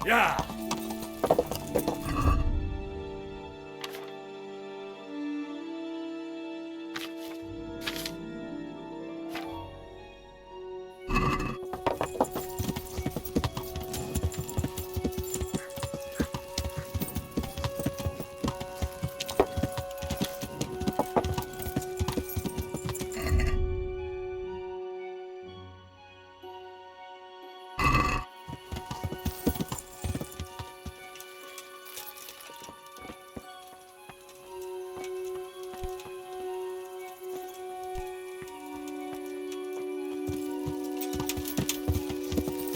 Yeah.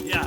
Yeah.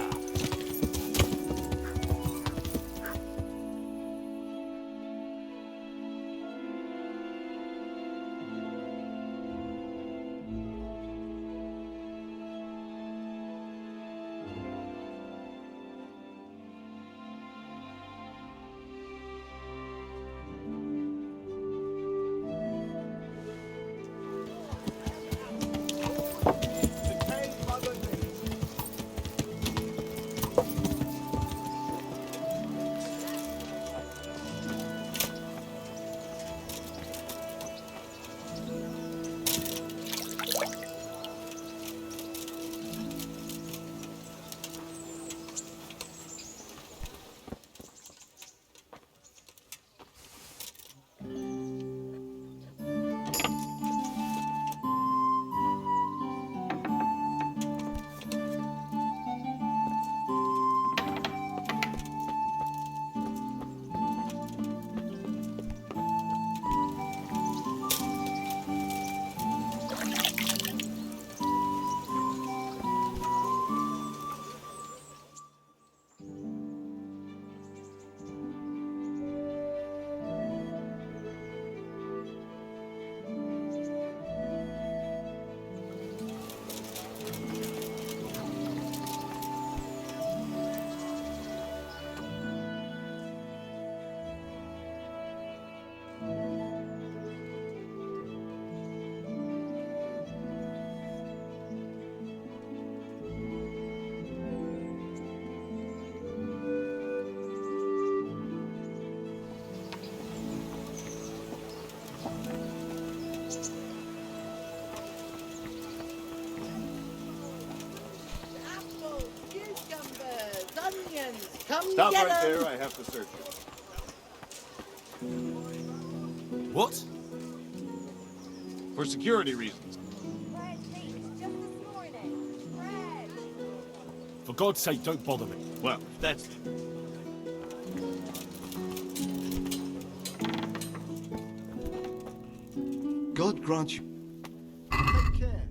Apples, cucumbers, onions. Come Stop get right 'em. there. I have to search you. What? For security reasons. Bread leaked just this morning. Bread! For God's sake, don't bother me. Well, that's... God grant you. Take care.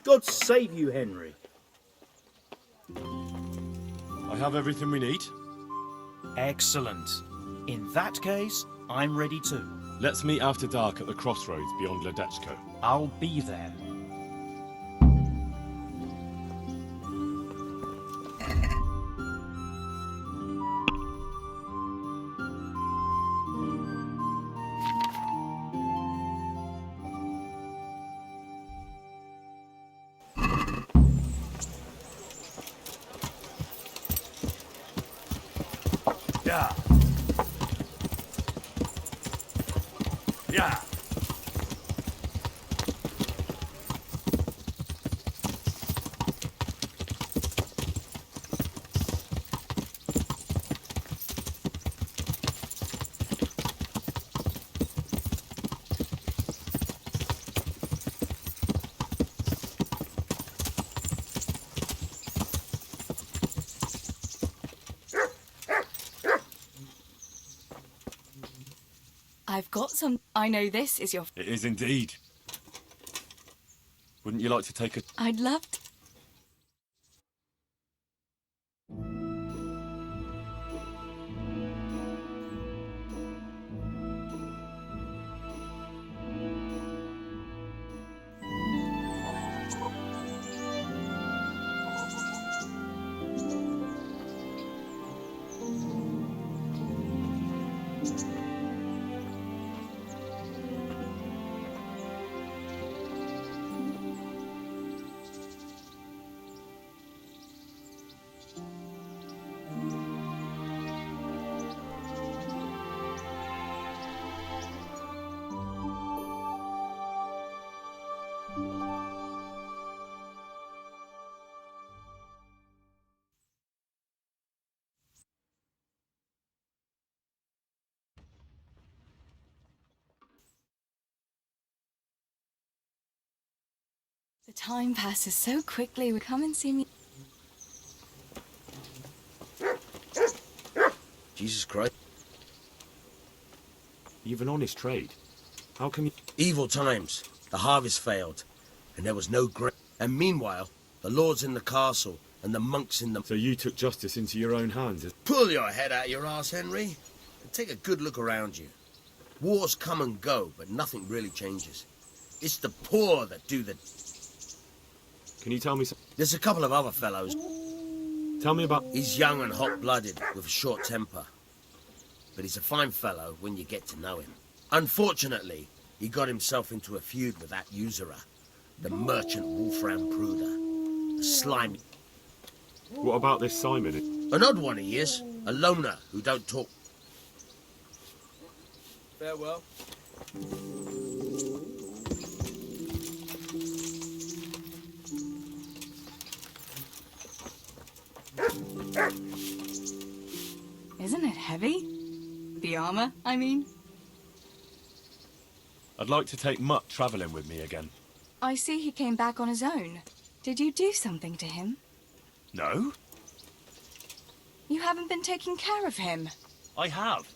God save you, Henry. I have everything we need. Excellent. In that case, I'm ready too. Let's meet after dark at the crossroads beyond Ledechko. I'll be there. Yeah. Yeah. I've got some. I know this is your. It is indeed. Wouldn't you like to take a... I'd love to. The time passes so quickly. Come and see me. Jesus Christ. You've an honest trade. How come you... Evil times. The harvest failed, and there was no grain. And meanwhile, the lords in the castle and the monks in the... So you took justice into your own hands? Pull your head out your arse, Henry, and take a good look around you. Wars come and go, but nothing really changes. It's the poor that do the... Can you tell me something? There's a couple of other fellows. Tell me about... He's young and hot-blooded, with a short temper. But he's a fine fellow when you get to know him. Unfortunately, he got himself into a feud with that usurer, the merchant Wolfram Pruder. A slimy... What about this Simon? An odd one he is. A loner who don't talk. Farewell. Isn't it heavy? The armor, I mean. I'd like to take Mutt travelling with me again. I see he came back on his own. Did you do something to him? No? You haven't been taking care of him. I have.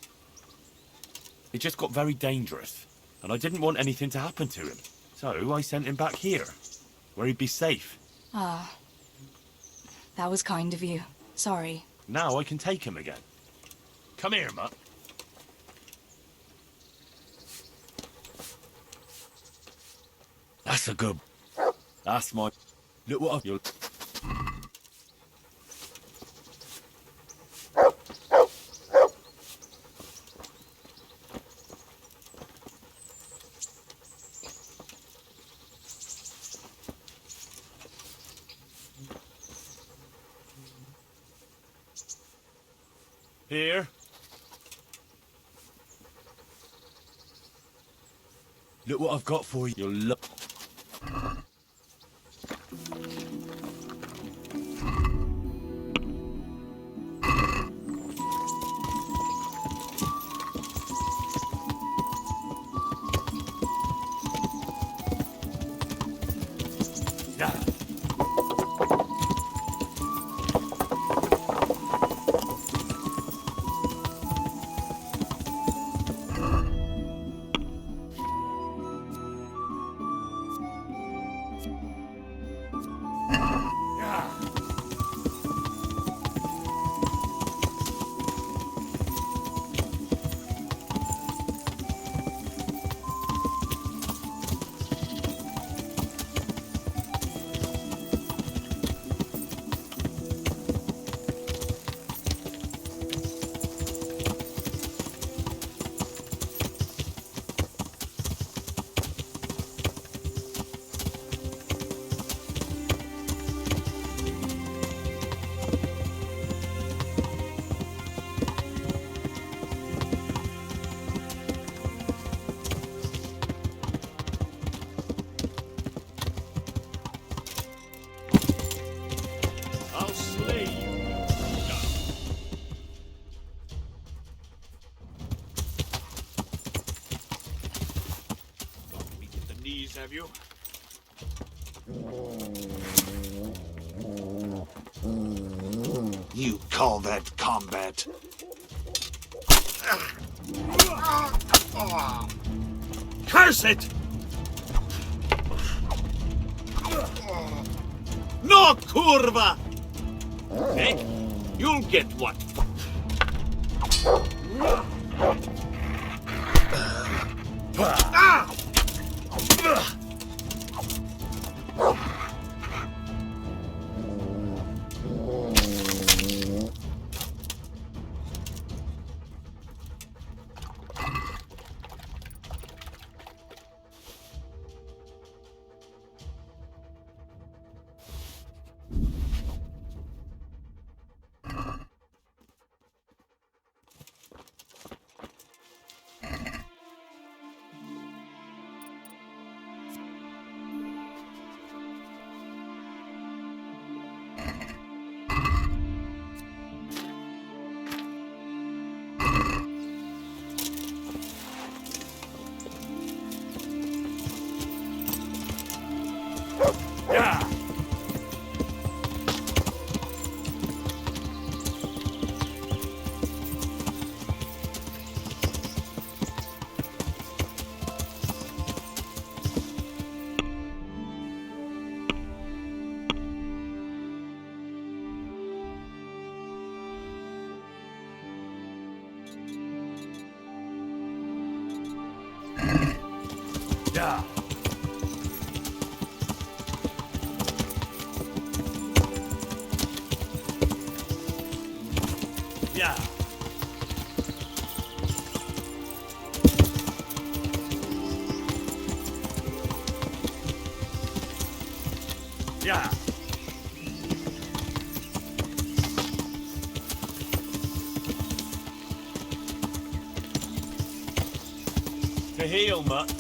It just got very dangerous, and I didn't want anything to happen to him. So I sent him back here, where he'd be safe. Ah. That was kind of you. Sorry. Now I can take him again. Come here, Mutt. That's a good... That's my... Look what I've... You'll... Here. Look what I've got for you. You'll look... Yeah. I'll slay you. No. Got weak at the knees, have you? You call that combat? Curse it! No, curva! Nick, you'll get one. Ah! Yeah. Yeah. Yeah. To heal, mutt.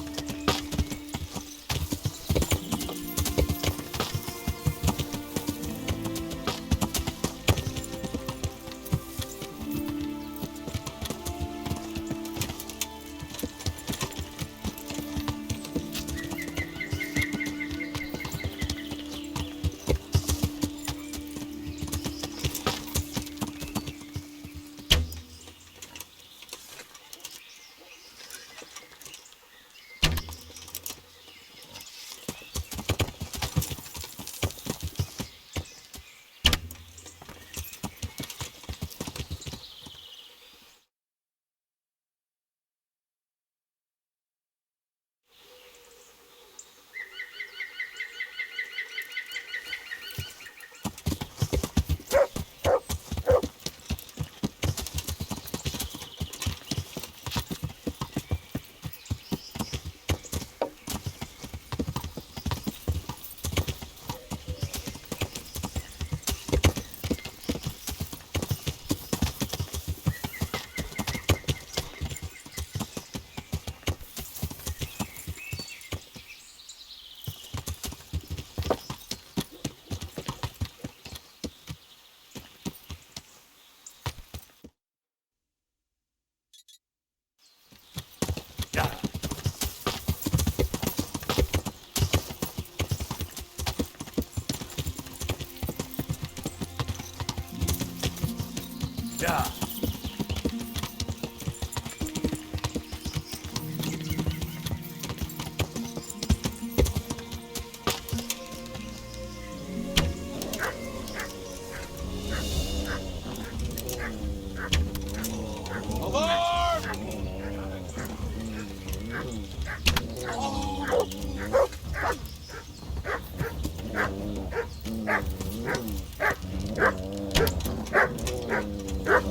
Yeah.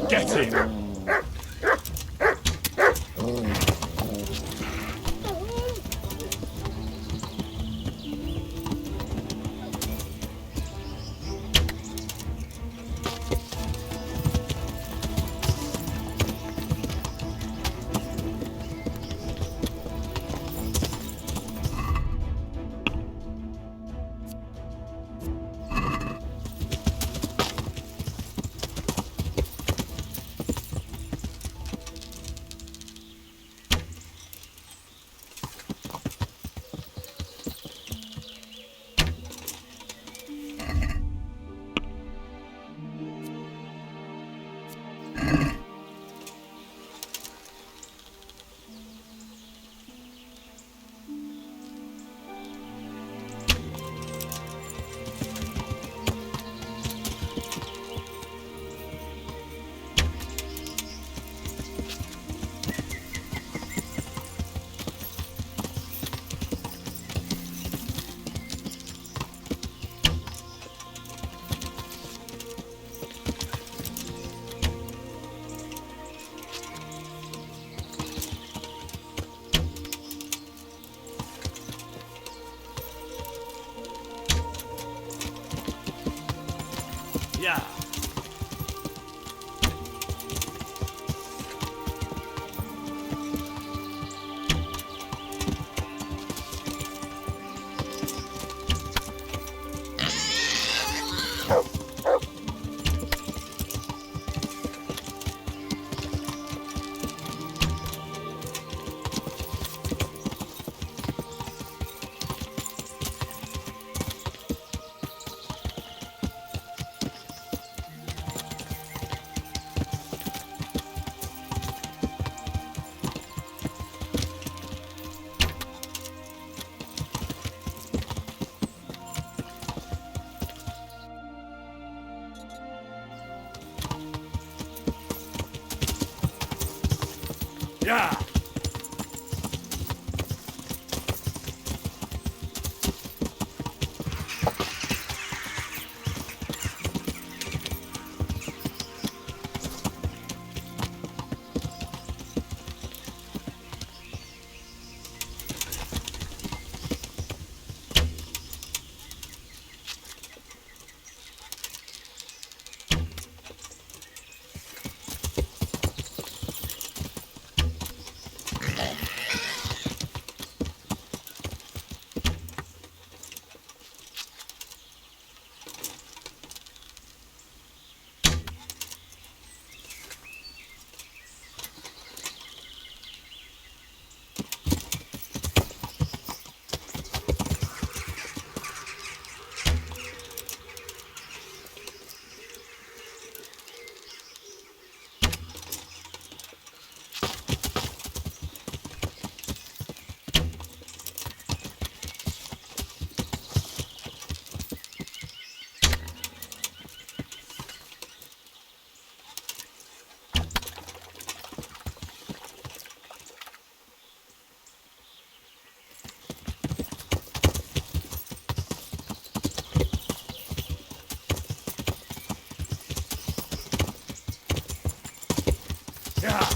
Get Yeah. Yeah. Yeah.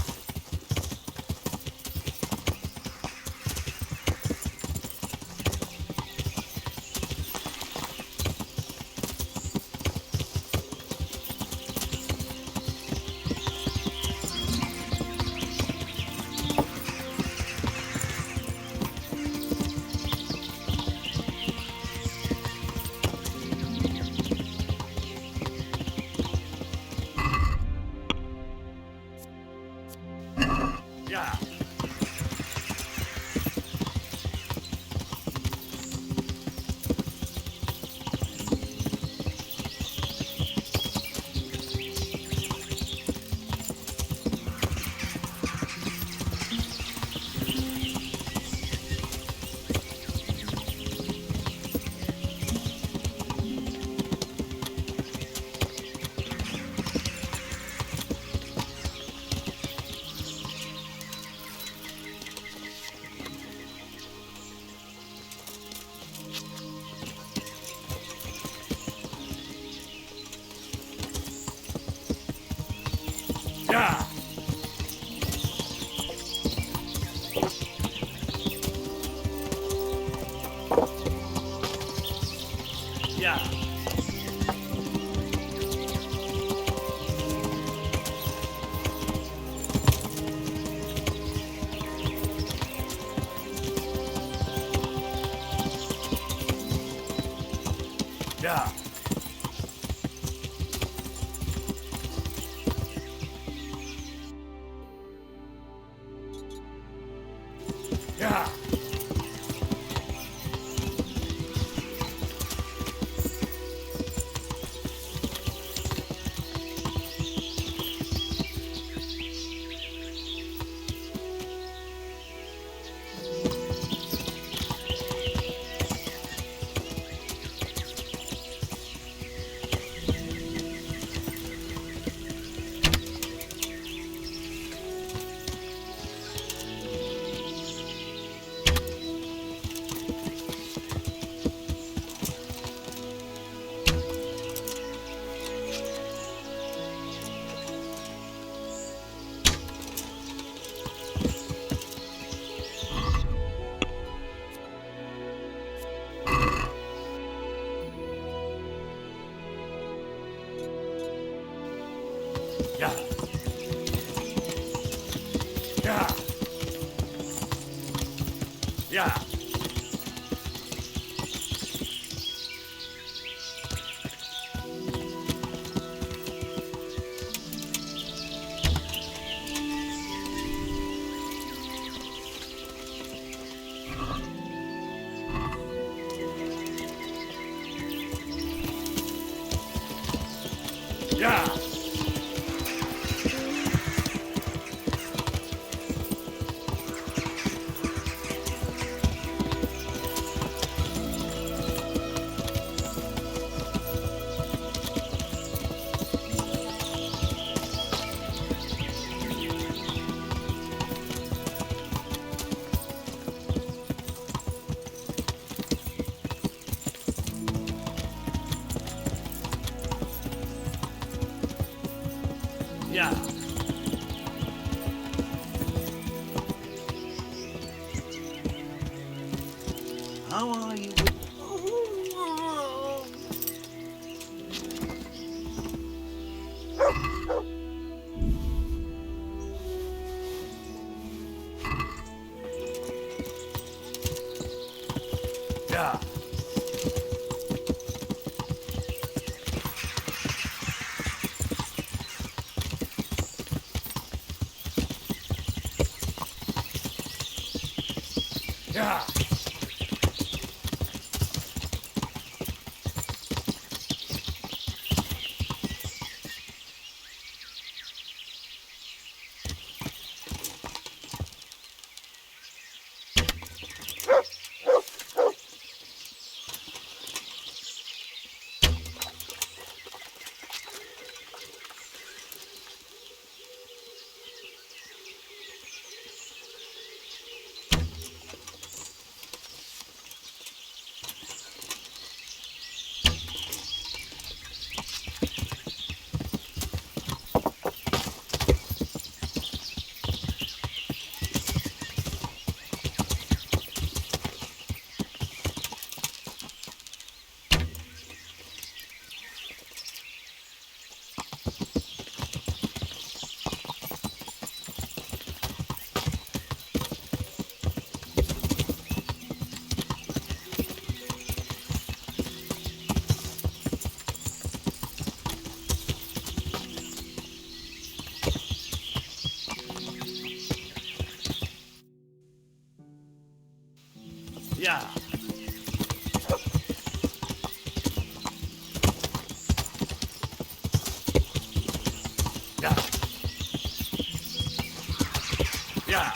Yeah. Yeah. Yeah. Yeah. Yeah. Yeah. Yeah. Yeah. How are you? Yeah. Yeah. Yeah. Yeah. Yeah.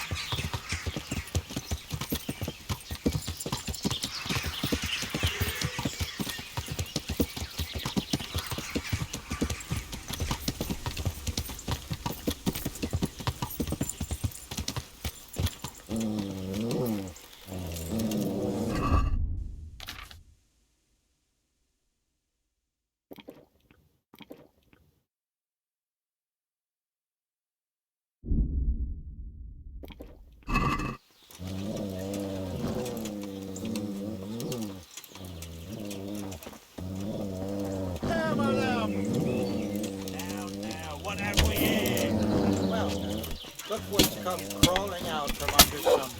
Look what's come crawling out from under some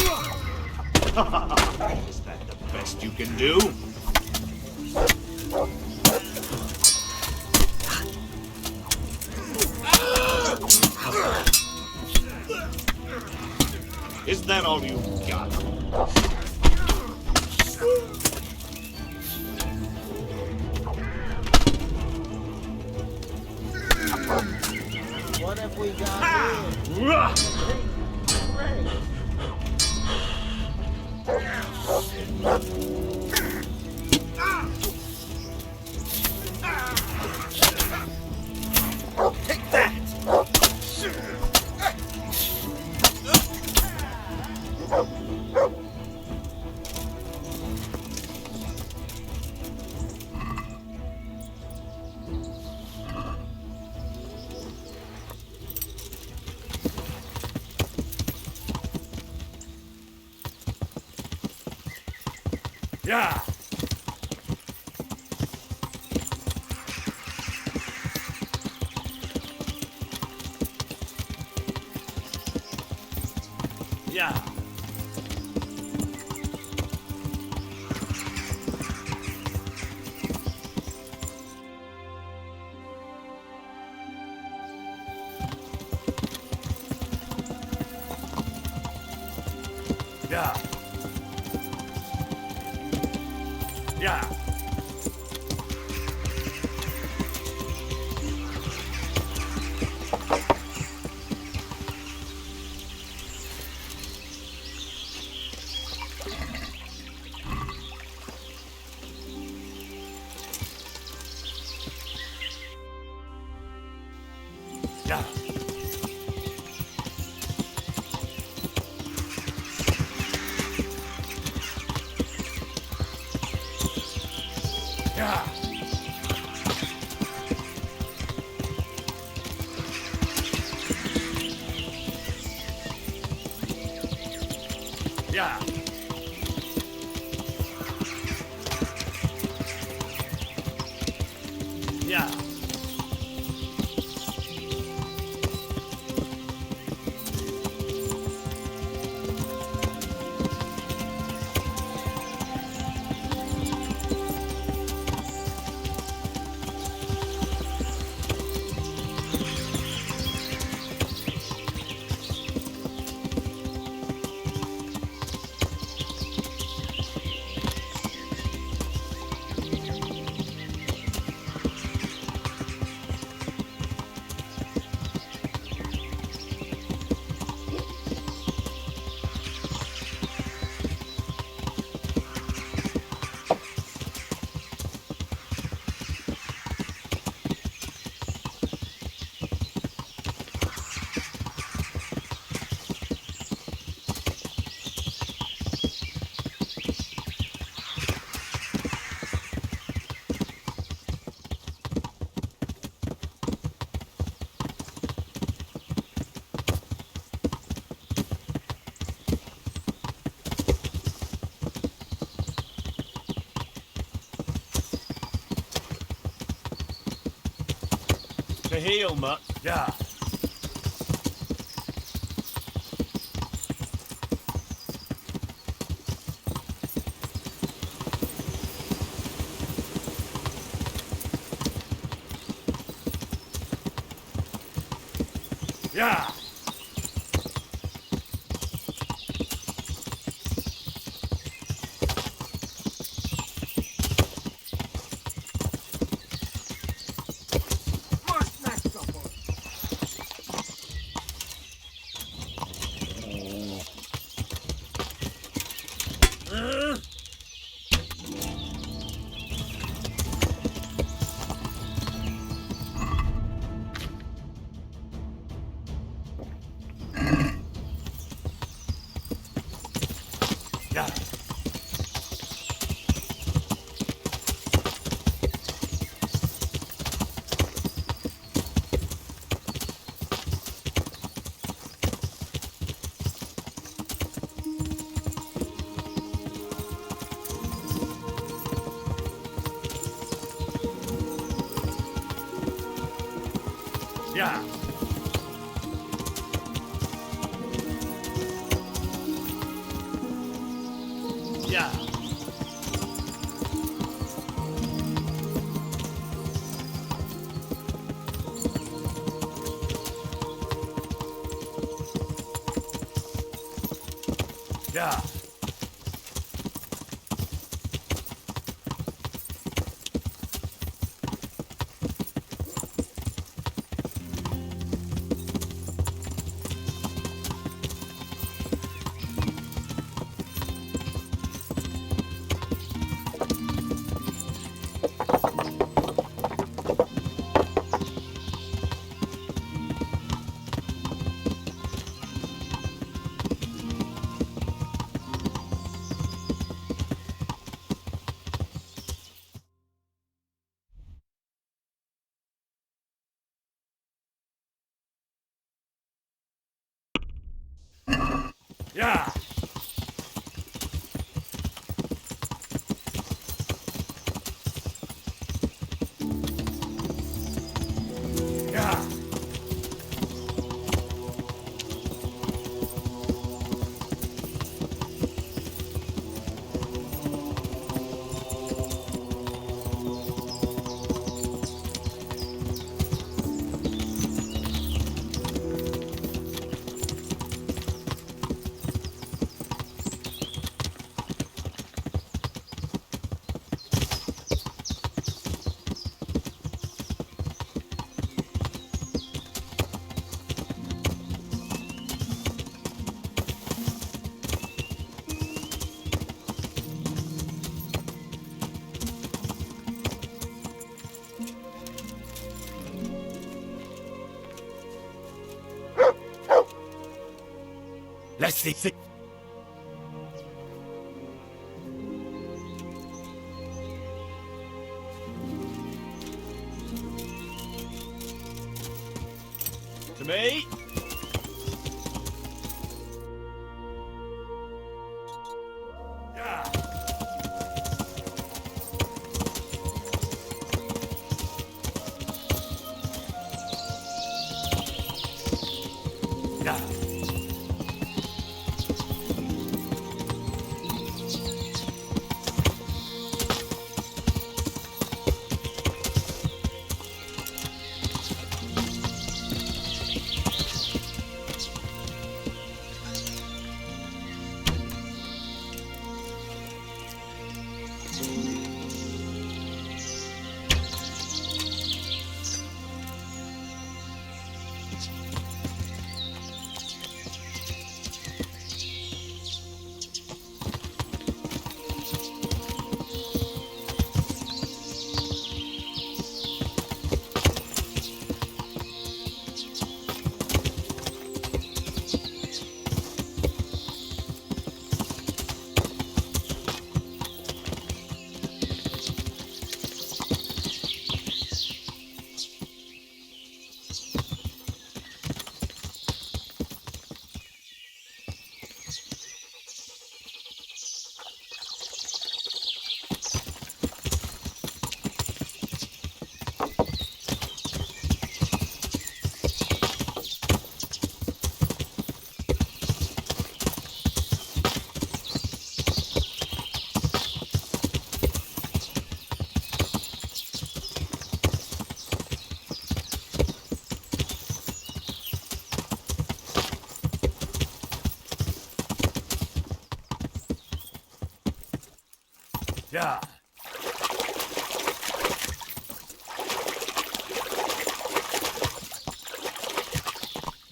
rock. Is that the best you can do? Is that all you got? What have we got here? Great. Take that! Yeah! Yeah! Yeah. Yeah. Yeah. Yeah. Yeah. To heal, Mutt. Yeah. Yeah. Yeah. Yeah. Yeah. Yeah. Yeah. Yeah. See. To me. Yeah. Yeah.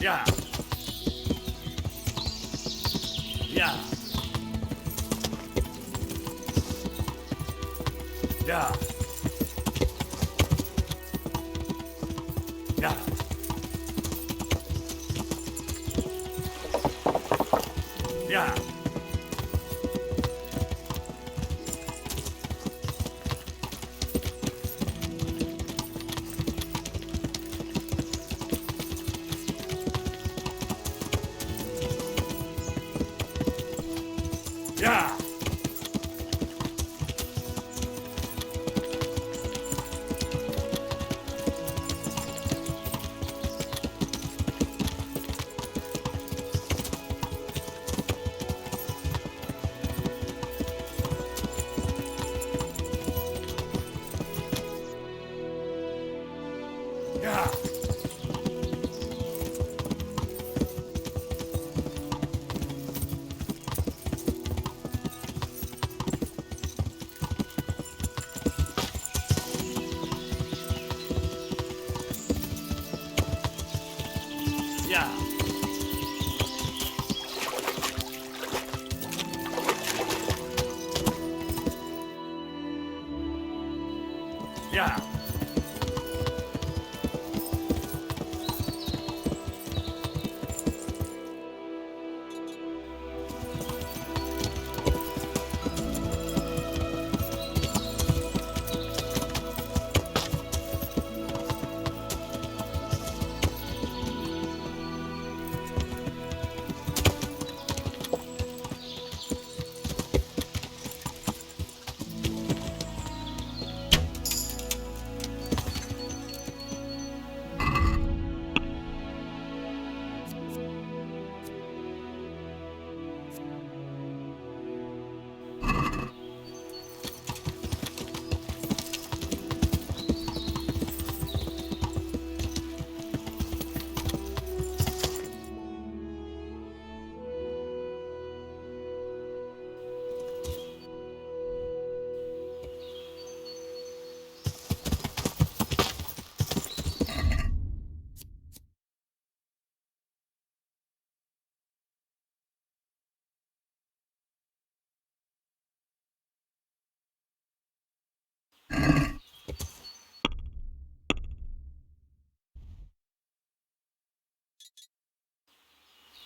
Yeah. Yeah. Yeah. Yeah. Yeah. Yeah. Yeah. Yeah. Yeah. Yeah.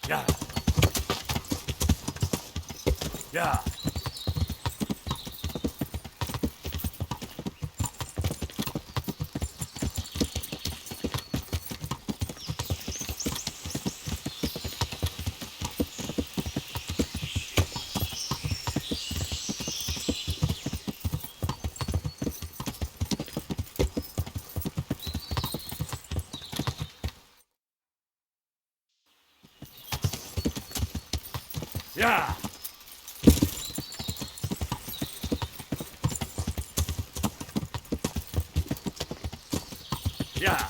Yeah. Yeah. Yeah. Yeah. Yeah. Yeah.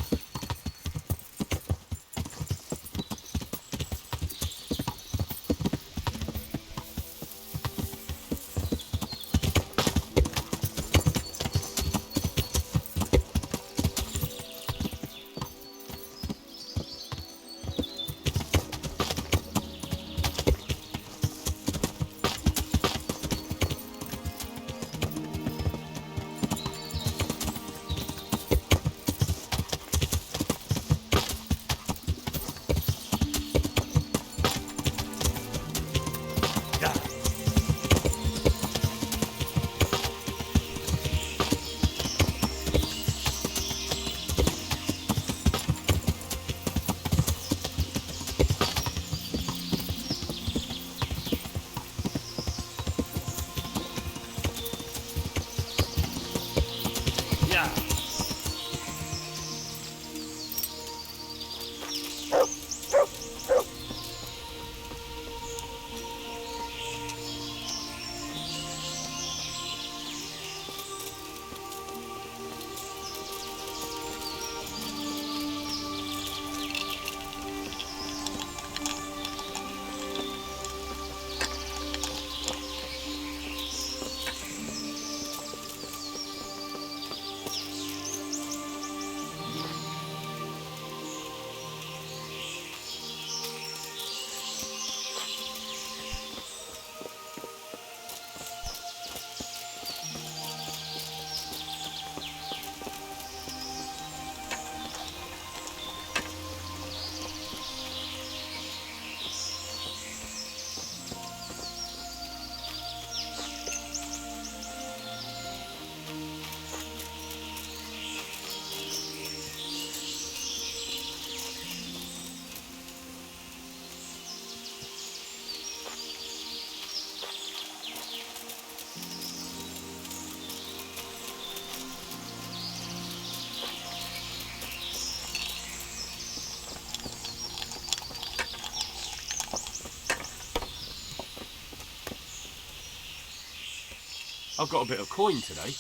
I've got a bit of coin today.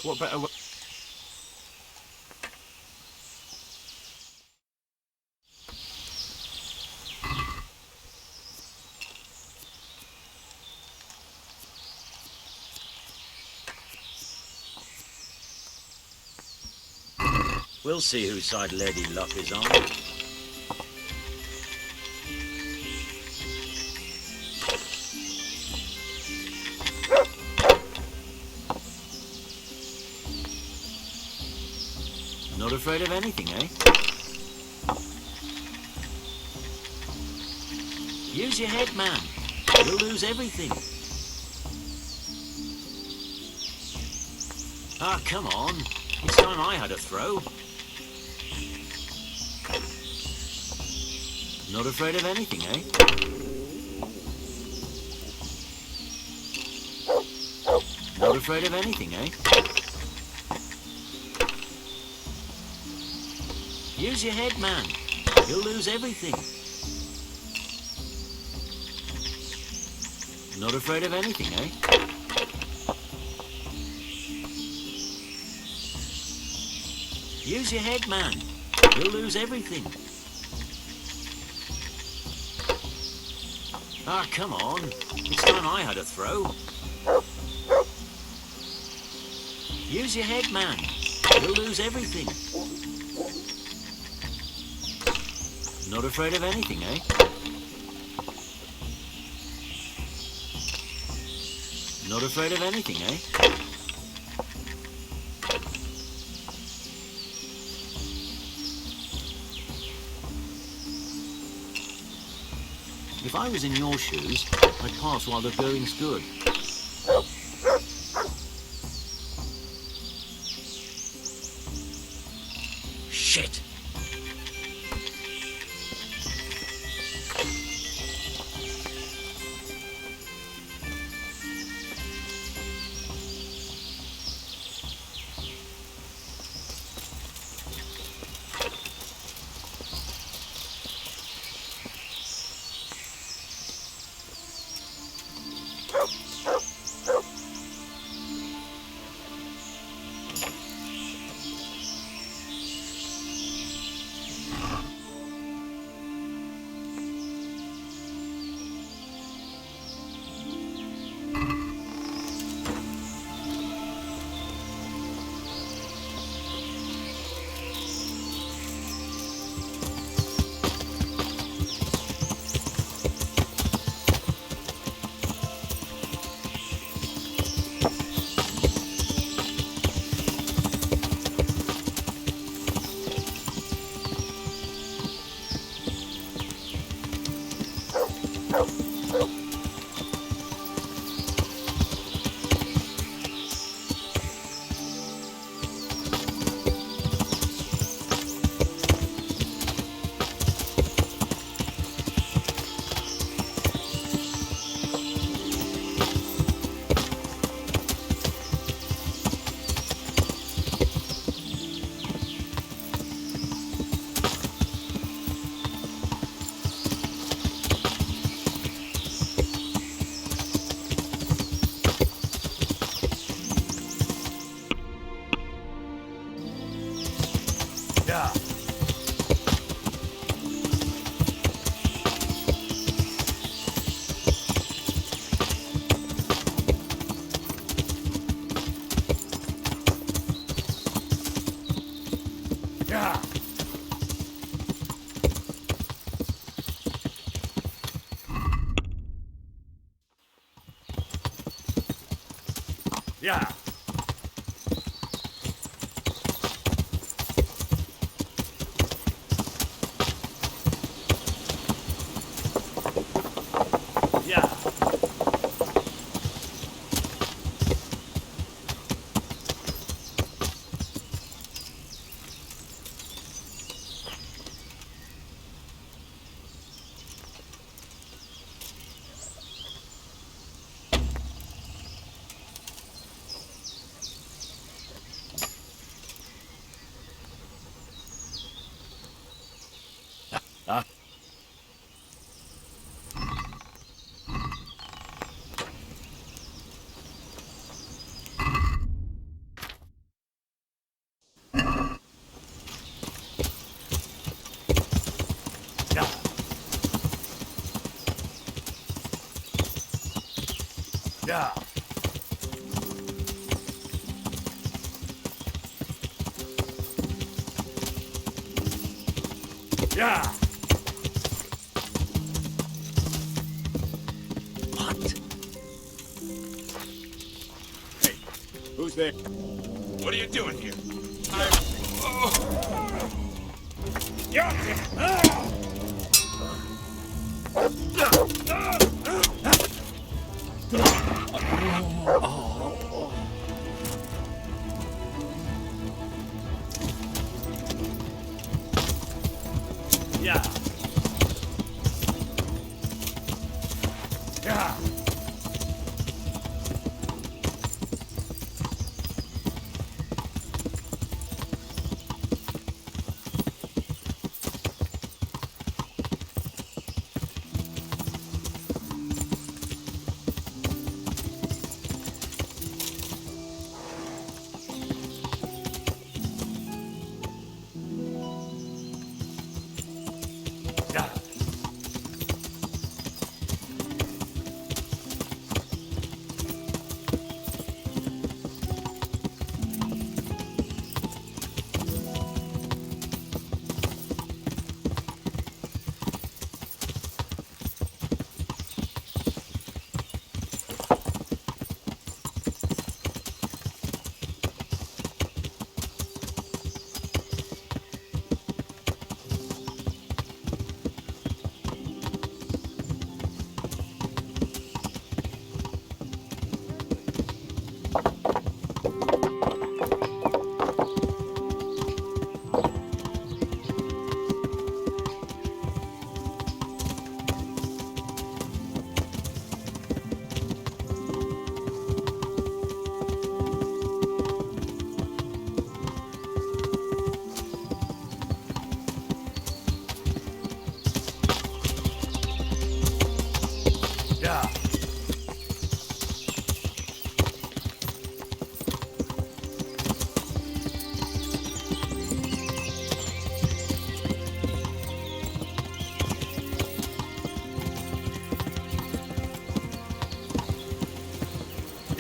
What better way? We'll see whose side Lady Luck is on. Not afraid of anything, eh? Use your head, man. You'll lose everything. Ah, come on. It's time I had a throw. Not afraid of anything, eh? Not afraid of anything, eh? Use your head, man. You'll lose everything. Not afraid of anything, eh? Use your head, man. You'll lose everything. Ah, come on. It's time I had a throw. Use your head, man. You'll lose everything. Not afraid of anything, eh? Not afraid of anything, eh? If I was in your shoes, I'd pass while the going's good. Shit! Yeah. Yeah. Yeah. Yeah. What? Hey, who's there? What are you doing here? Yeah. Yeah.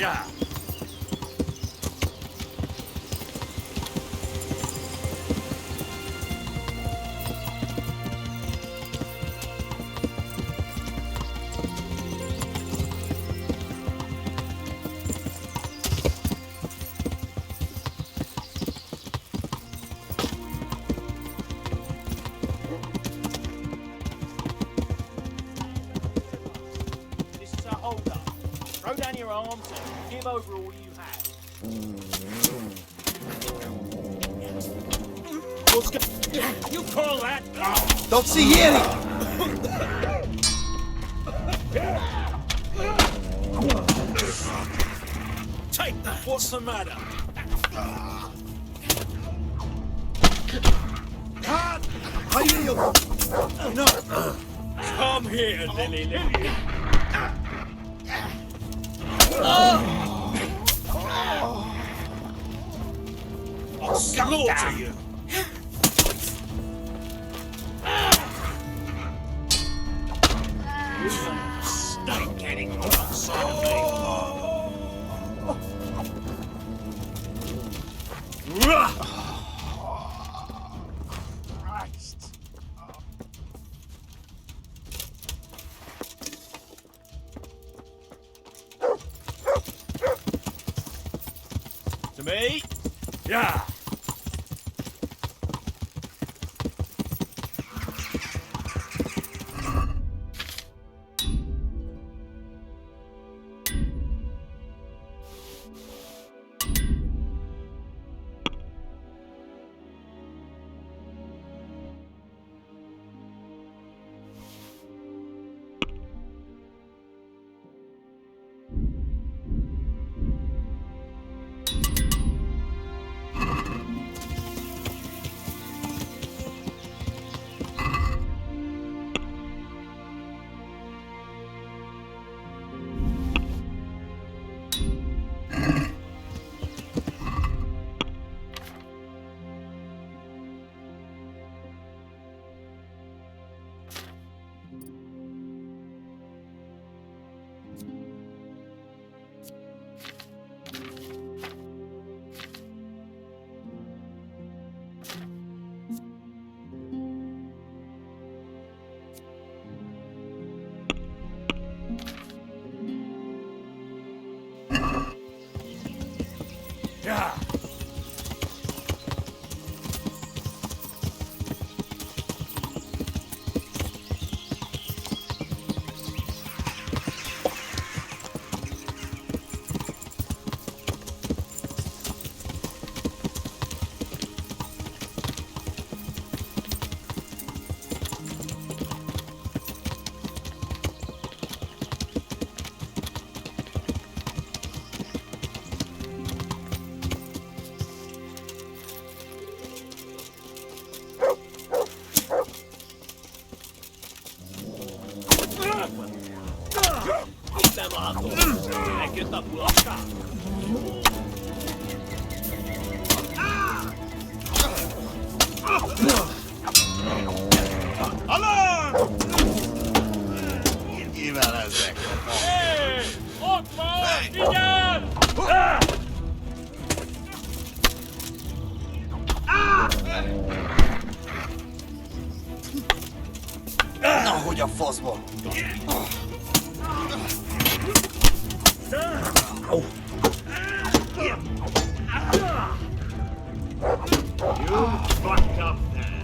Yeah. This is a hold-up. Throw down your arms and give over all you have. You call that? Don't see any! Take that. What's the matter? I hear you! No! Come here, Lily Lily. I'll slaughter you. Stay getting alongside Christ. To me. Yeah. Yeah. Hogy a faszba! Fucked up now.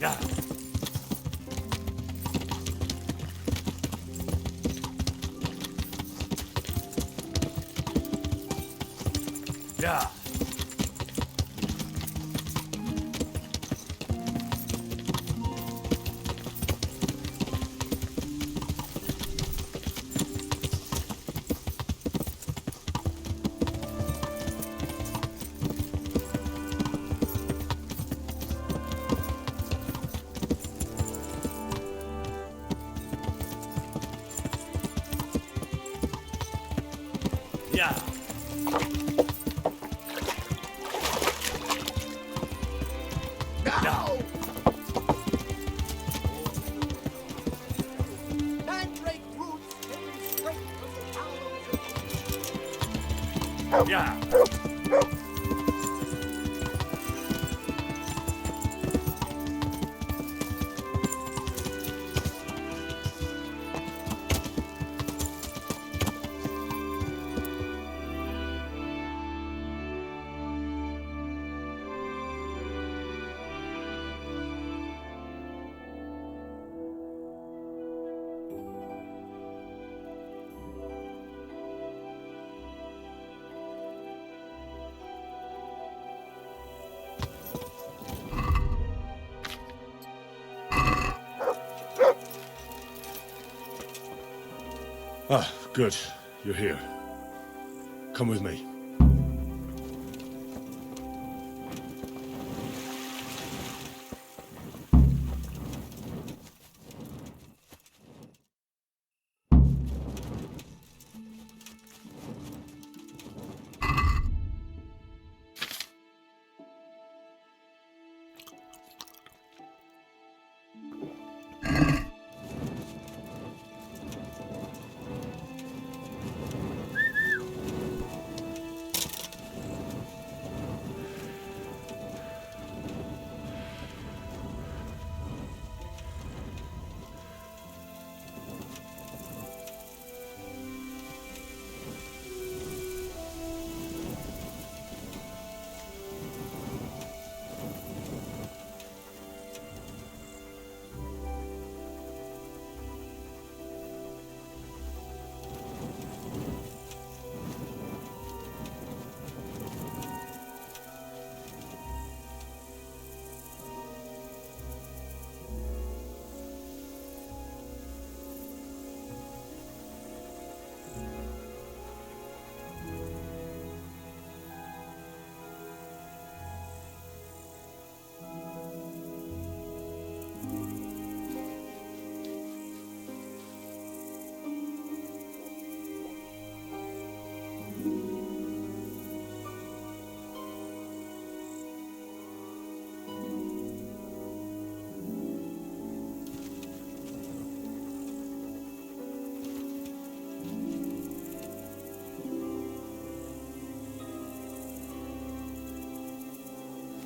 Yeah. Yeah. Yeah. No! Mandrake roots came straight from the town. Yeah. Ah, good. You're here. Come with me.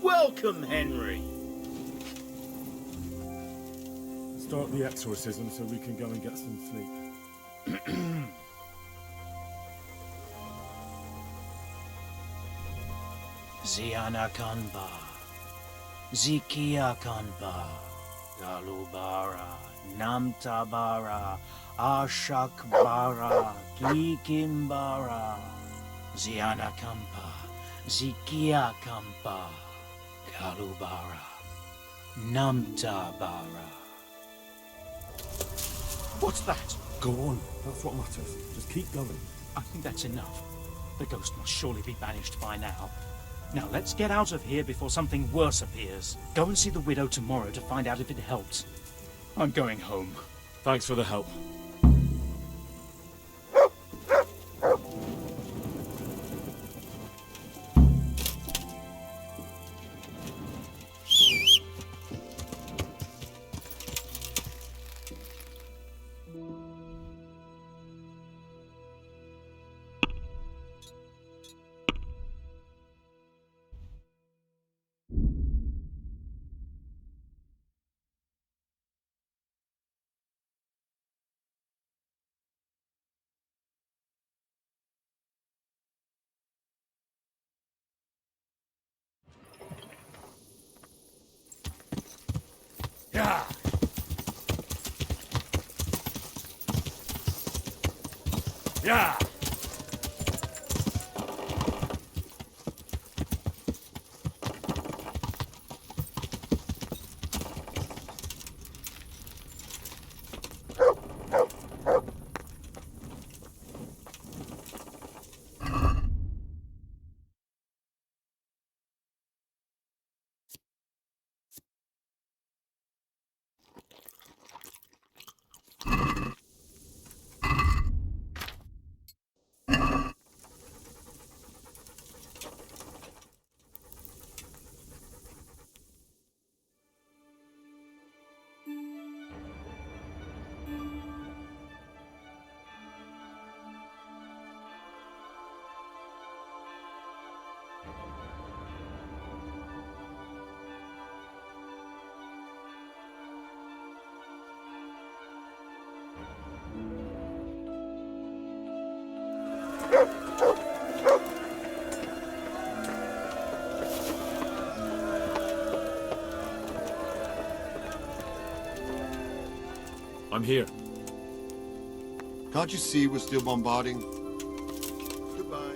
Welcome, Henry. Start the exorcism so we can go and get some sleep. Ziana Kanba, Zikia Kanba, Galubara, Namtabara, Ashakbara, Kikimbara, Ziana Kampa, Zikia Kampa, Galubara, Namtabara. What's that? Go on. That's what matters. Just keep going. I think that's enough. The ghost must surely be banished by now. Now let's get out of here before something worse appears. Go and see the widow tomorrow to find out if it helped. I'm going home. Thanks for the help. Yeah. Yeah. I'm here. Can't you see we're still bombarding? Goodbye.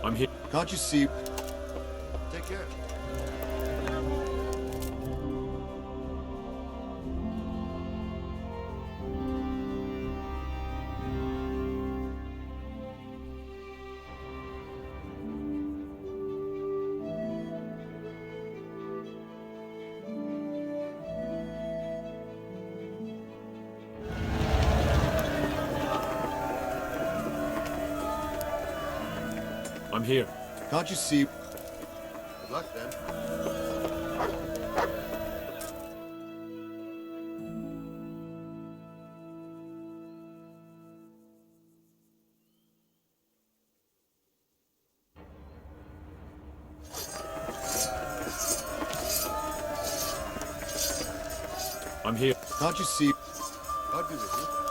I'm here. Can't you see? Take care. I'm here. Can't you see? Good luck then. I'm here. Can't you see? I'll be with you.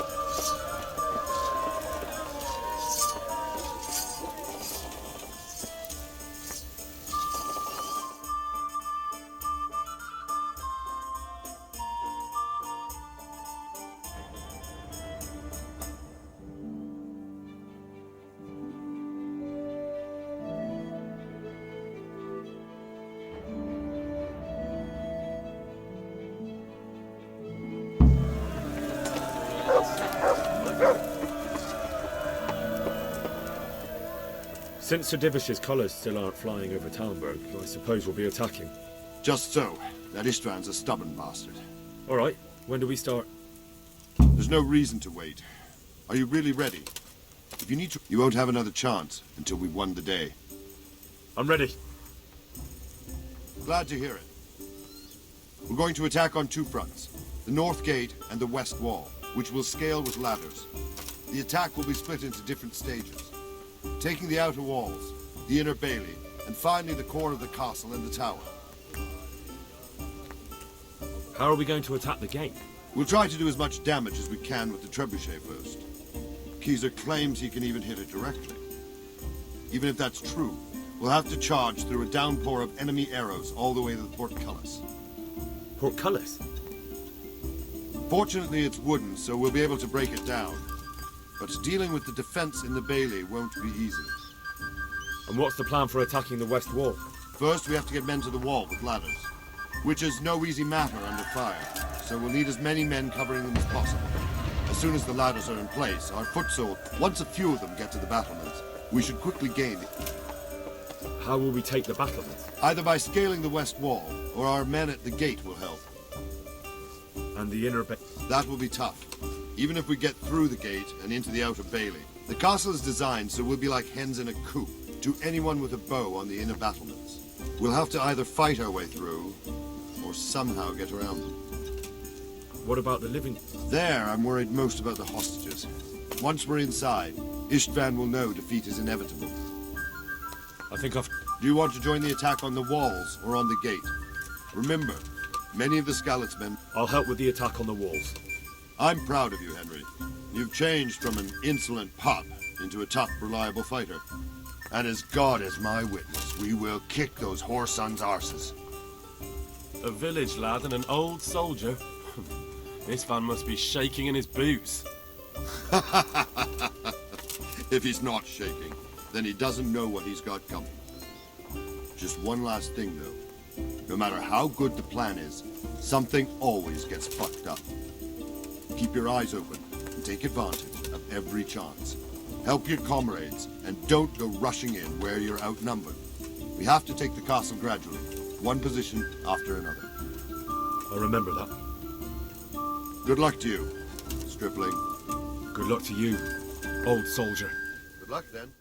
Since Sir Divish's colours still aren't flying over Talmberg, I suppose we'll be attacking. Just so. That Istvand's a stubborn bastard. All right. When do we start? There's no reason to wait. Are you really ready? If you need to, you won't have another chance until we've won the day. I'm ready. Glad to hear it. We're going to attack on two fronts, the North Gate and the West Wall, which will scale with ladders. The attack will be split into different stages, taking the outer walls, the inner bailey, and finally the core of the castle and the tower. How are we going to attack the gate? We'll try to do as much damage as we can with the trebuchet first. Keezer claims he can even hit it directly. Even if that's true, we'll have to charge through a downpour of enemy arrows all the way to the portcullis. Portcullis? Fortunately, it's wooden, so we'll be able to break it down. But dealing with the defense in the bailey won't be easy. And what's the plan for attacking the west wall? First, we have to get men to the wall with ladders, which is no easy matter under fire, so we'll need as many men covering them as possible. As soon as the ladders are in place, our foot soldiers, once a few of them get to the battlements, we should quickly gain it. How will we take the battlements? Either by scaling the west wall, or our men at the gate will help. And the inner That will be tough, even if we get through the gate and into the outer bailey. The castle is designed so we'll be like hens in a coop to anyone with a bow on the inner battlements. We'll have to either fight our way through, or somehow get around them. What about the living? There, I'm worried most about the hostages. Once we're inside, Istvan will know defeat is inevitable. I think I've... Do you want to join the attack on the walls or on the gate? Remember, many of the Skalitz men... I'll help with the attack on the walls. I'm proud of you, Henry. You've changed from an insolent pup into a tough, reliable fighter. And as God is my witness, we will kick those whore sons' arses. A village lad and an old soldier? This man must be shaking in his boots. If he's not shaking, then he doesn't know what he's got coming. Just one last thing, though. No matter how good the plan is, something always gets fucked up. Keep your eyes open and take advantage of every chance. Help your comrades, and don't go rushing in where you're outnumbered. We have to take the castle gradually, one position after another. I'll remember that. Good luck to you, stripling. Good luck to you, old soldier. Good luck, then.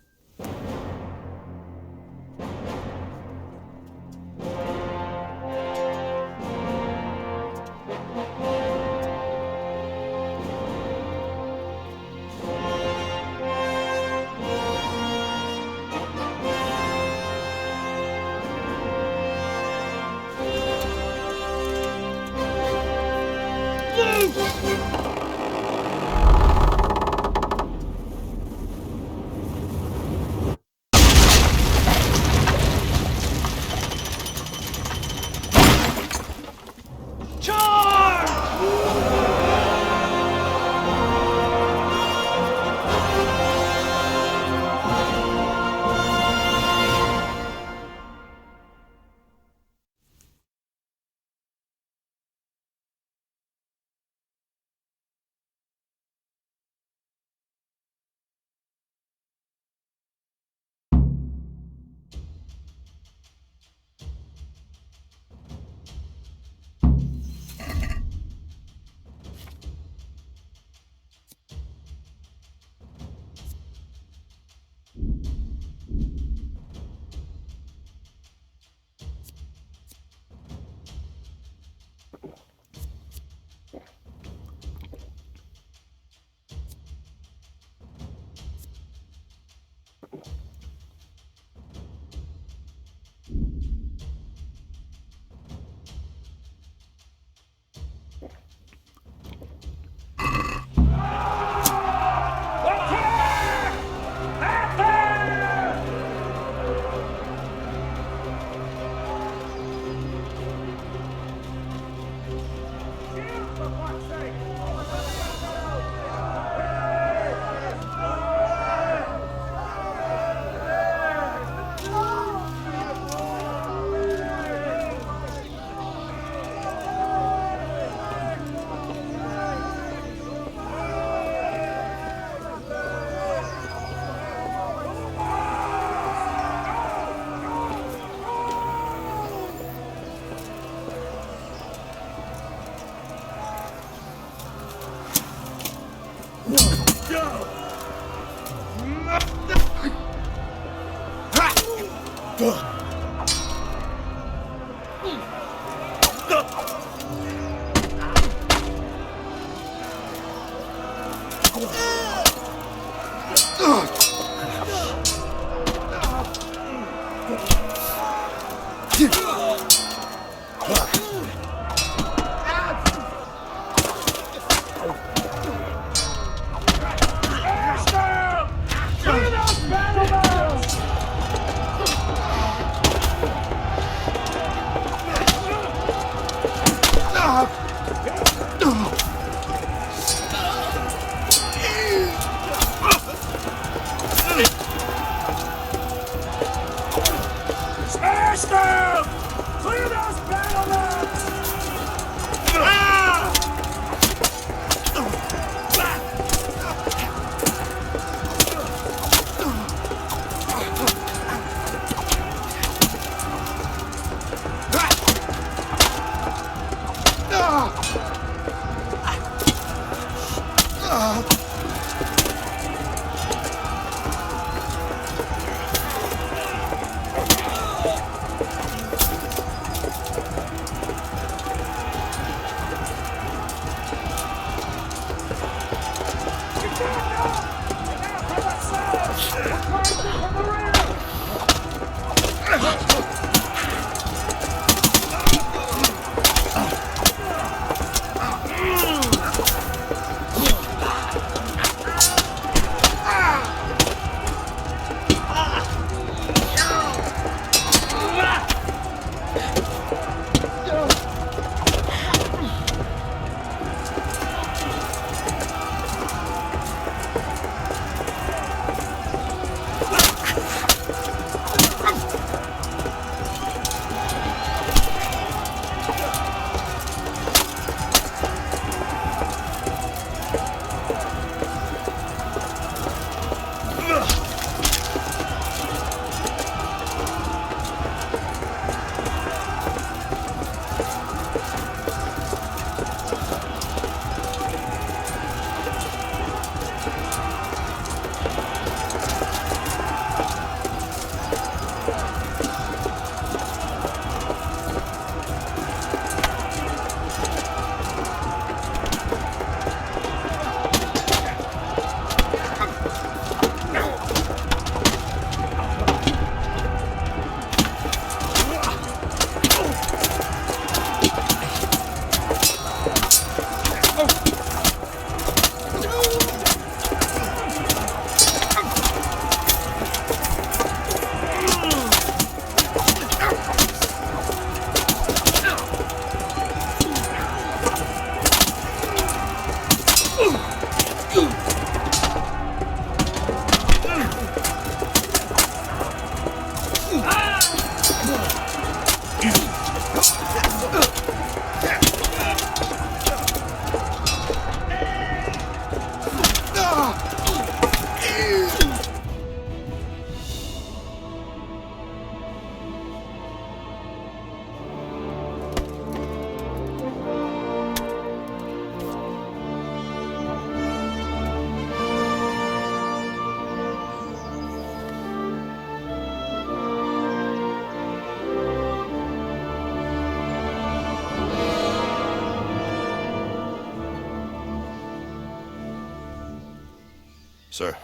Sir,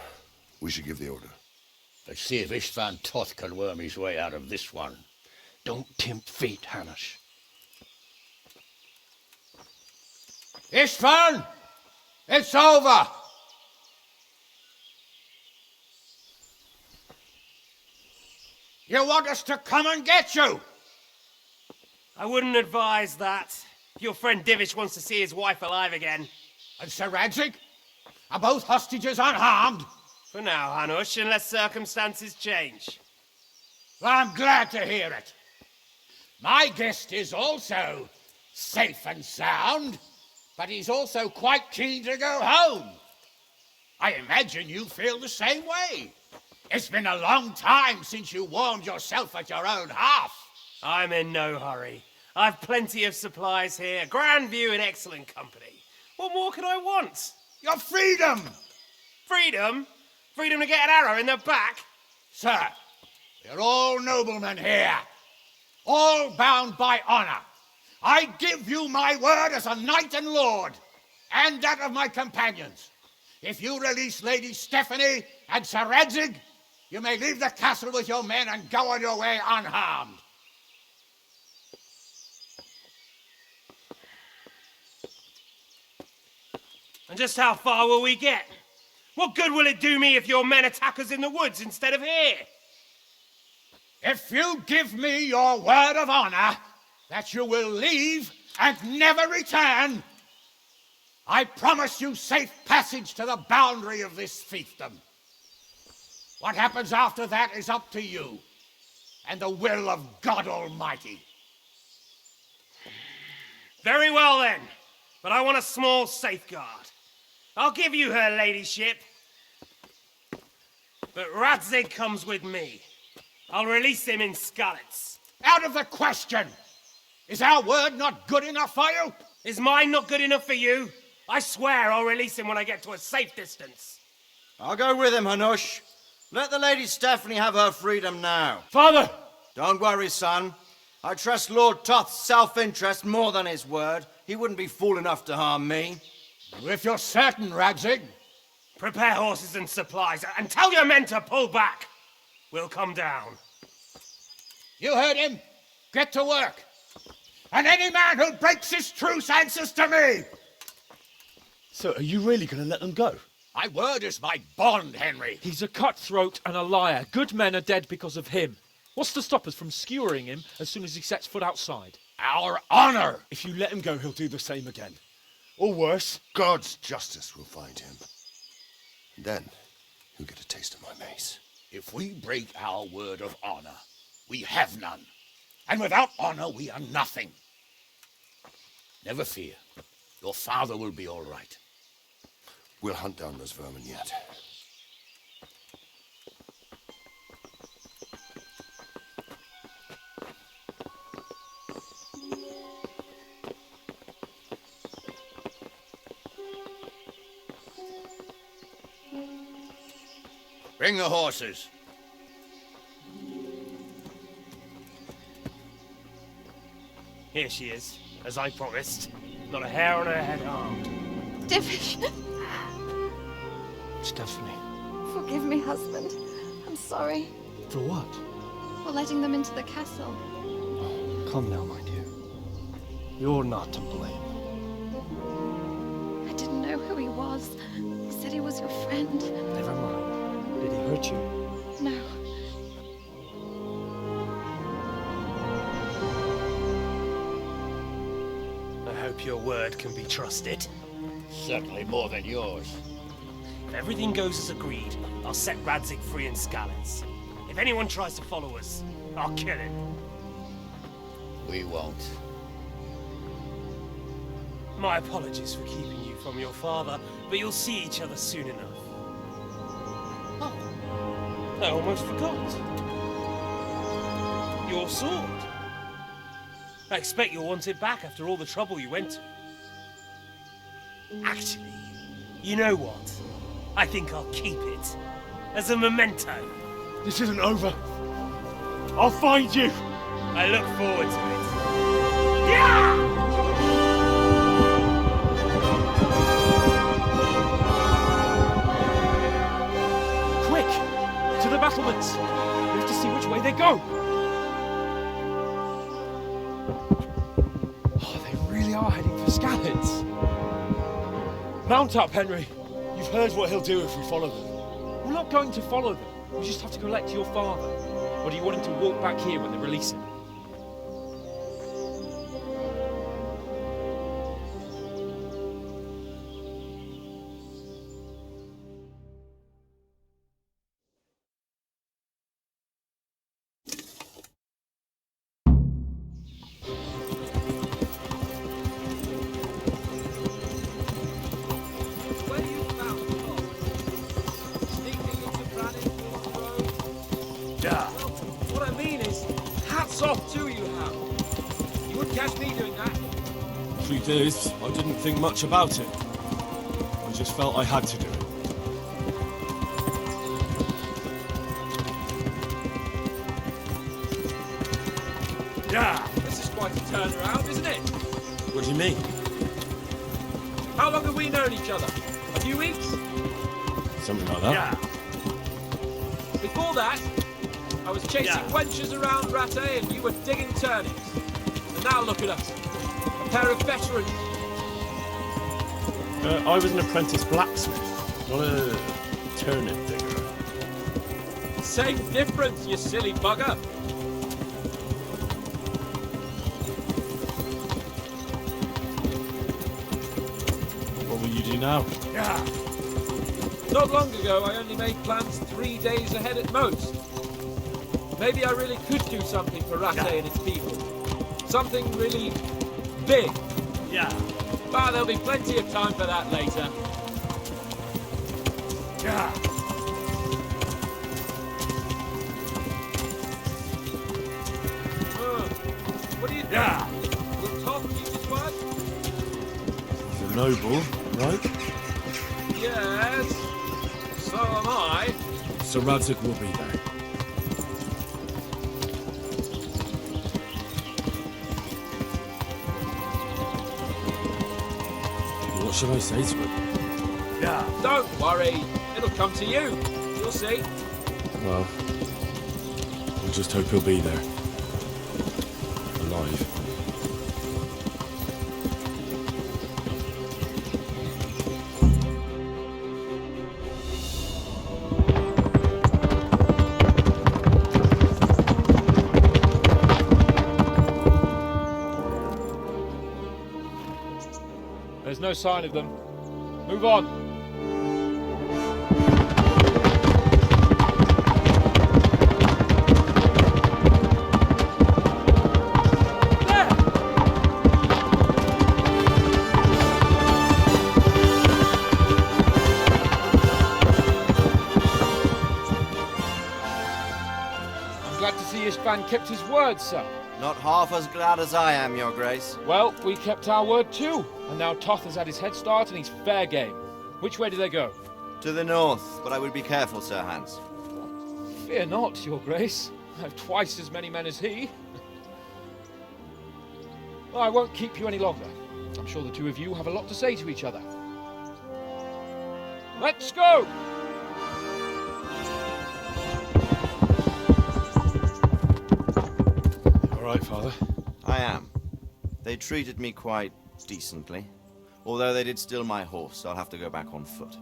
we should give the order. Let's see if Istvan Toth can worm his way out of this one. Don't tempt fate, Hanush. Istvan! It's over! You want us to come and get you? I wouldn't advise that. Your friend Divish wants to see his wife alive again. And Sir Radzig? Are both hostages unharmed? For now, Hanush, unless circumstances change. Well, I'm glad to hear it. My guest is also safe and sound, but he's also quite keen to go home. I imagine you feel the same way. It's been a long time since you warmed yourself at your own hearth. I'm in no hurry. I've plenty of supplies here, grand view and excellent company. What more could I want? Your freedom! Freedom? Freedom to get an arrow in the back? Sir, we're all noblemen here. all bound by honor. I give you my word as a knight and lord, and that of my companions. If you release Lady Stephanie and Sir Radzig, you may leave the castle with your men and go on your way unharmed. And just how far will we get? What good will it do me if your men attack us in the woods instead of here? If you give me your word of honor that you will leave and never return, I promise you safe passage to the boundary of this fiefdom. What happens after that is up to you and the will of God Almighty. Very well then, but I want a small safeguard. I'll give you her ladyship, but Radzig comes with me. I'll release him in Skalitz. Out of the question! Is our word not good enough for you? Is mine not good enough for you? I swear I'll release him when I get to a safe distance. I'll go with him, Hanush. Let the Lady Stephanie have her freedom now. Father! Don't worry, son. I trust Lord Toth's self-interest more than his word. He wouldn't be fool enough to harm me. If you're certain, Radzig. Prepare horses and supplies, and tell your men to pull back. We'll come down. You heard him. Get to work. And any man who breaks his truce answers to me. So, are you really going to let them go? My word is my bond, Henry. He's a cutthroat and a liar. Good men are dead because of him. What's to stop us from skewering him as soon as he sets foot outside? Our honor! If you let him go, he'll do the same again. Or worse. God's justice will find him. And then he'll get a taste of my mace. If we break our word of honor, we have none. And without honor, we are nothing. Never fear. Your father will be all right. We'll hunt down those vermin yet. Bring the horses. Here she is, as I promised. Not a hair on her head harmed. Divish, Stephanie. forgive me, husband. I'm sorry For what? for letting them into the castle. Come now, my dear. You're not to blame. I didn't know who he was. He said he was your friend. Never mind. Did he hurt you? No. I hope your word can be trusted. Certainly more than yours. If everything goes as agreed, I'll set Radzig free in Skalitz. If anyone tries to follow us, I'll kill him. We won't. My apologies for keeping you from your father, but you'll see each other soon enough. Oh, I almost forgot. Your sword. I expect you'll want it back after all the trouble you went to. Actually, you know what? I think I'll keep it. As a memento. This isn't over. I'll find you. I look forward to it. Yeah! Quick! To the battlements! We have to see which way they go! Oh, they really are heading for Skalitz. Mount up, Henry. You've heard what he'll do if we follow them. We're not going to follow them. We just have to collect your father. Or do you want him to walk back here when they release him? What I mean is, hats off to you, Hal. You wouldn't catch me doing that. Truth is, I didn't think much about it. I just felt I had to do it. Yeah. This is quite a turnaround, isn't it? What do you mean? How long have we known each other? A few weeks? Something like that. Yeah. Before that, I was chasing wenches around Rattay and you were digging turnips. And now look at us. A pair of veterans. I was an apprentice blacksmith, not a turnip digger. Same difference, you silly bugger. What will you do now? Yeah. Not long ago, I only made plans 3 days ahead at most. Maybe I really could do something for Rattay and its people. Something really big. Yeah. But there'll be plenty of time for that later. Yeah. What do you think? Yeah. Will Tom keep his word? He's a noble, right? Yes. So am I. So Radzig will be there. What should I say to him? Yeah. Don't worry. It'll come to you. You'll see. Well, we'll just hope he'll be there. Alive. There's no sign of them. Move on. I'm glad to see Istvan kept his word, sir. Not half as glad as I am, Your Grace. Well, we kept our word too. And now Toth has had his head start and he's fair game. Which way do they go? To the north, but I would be careful, Sir Hans. Fear not, Your Grace. I have twice as many men as he. Well, I won't keep you any longer. I'm sure the two of you have a lot to say to each other. Let's go! All right, Father. I am. They treated me quite decently. Although they did steal my horse, so I'll have to go back on foot.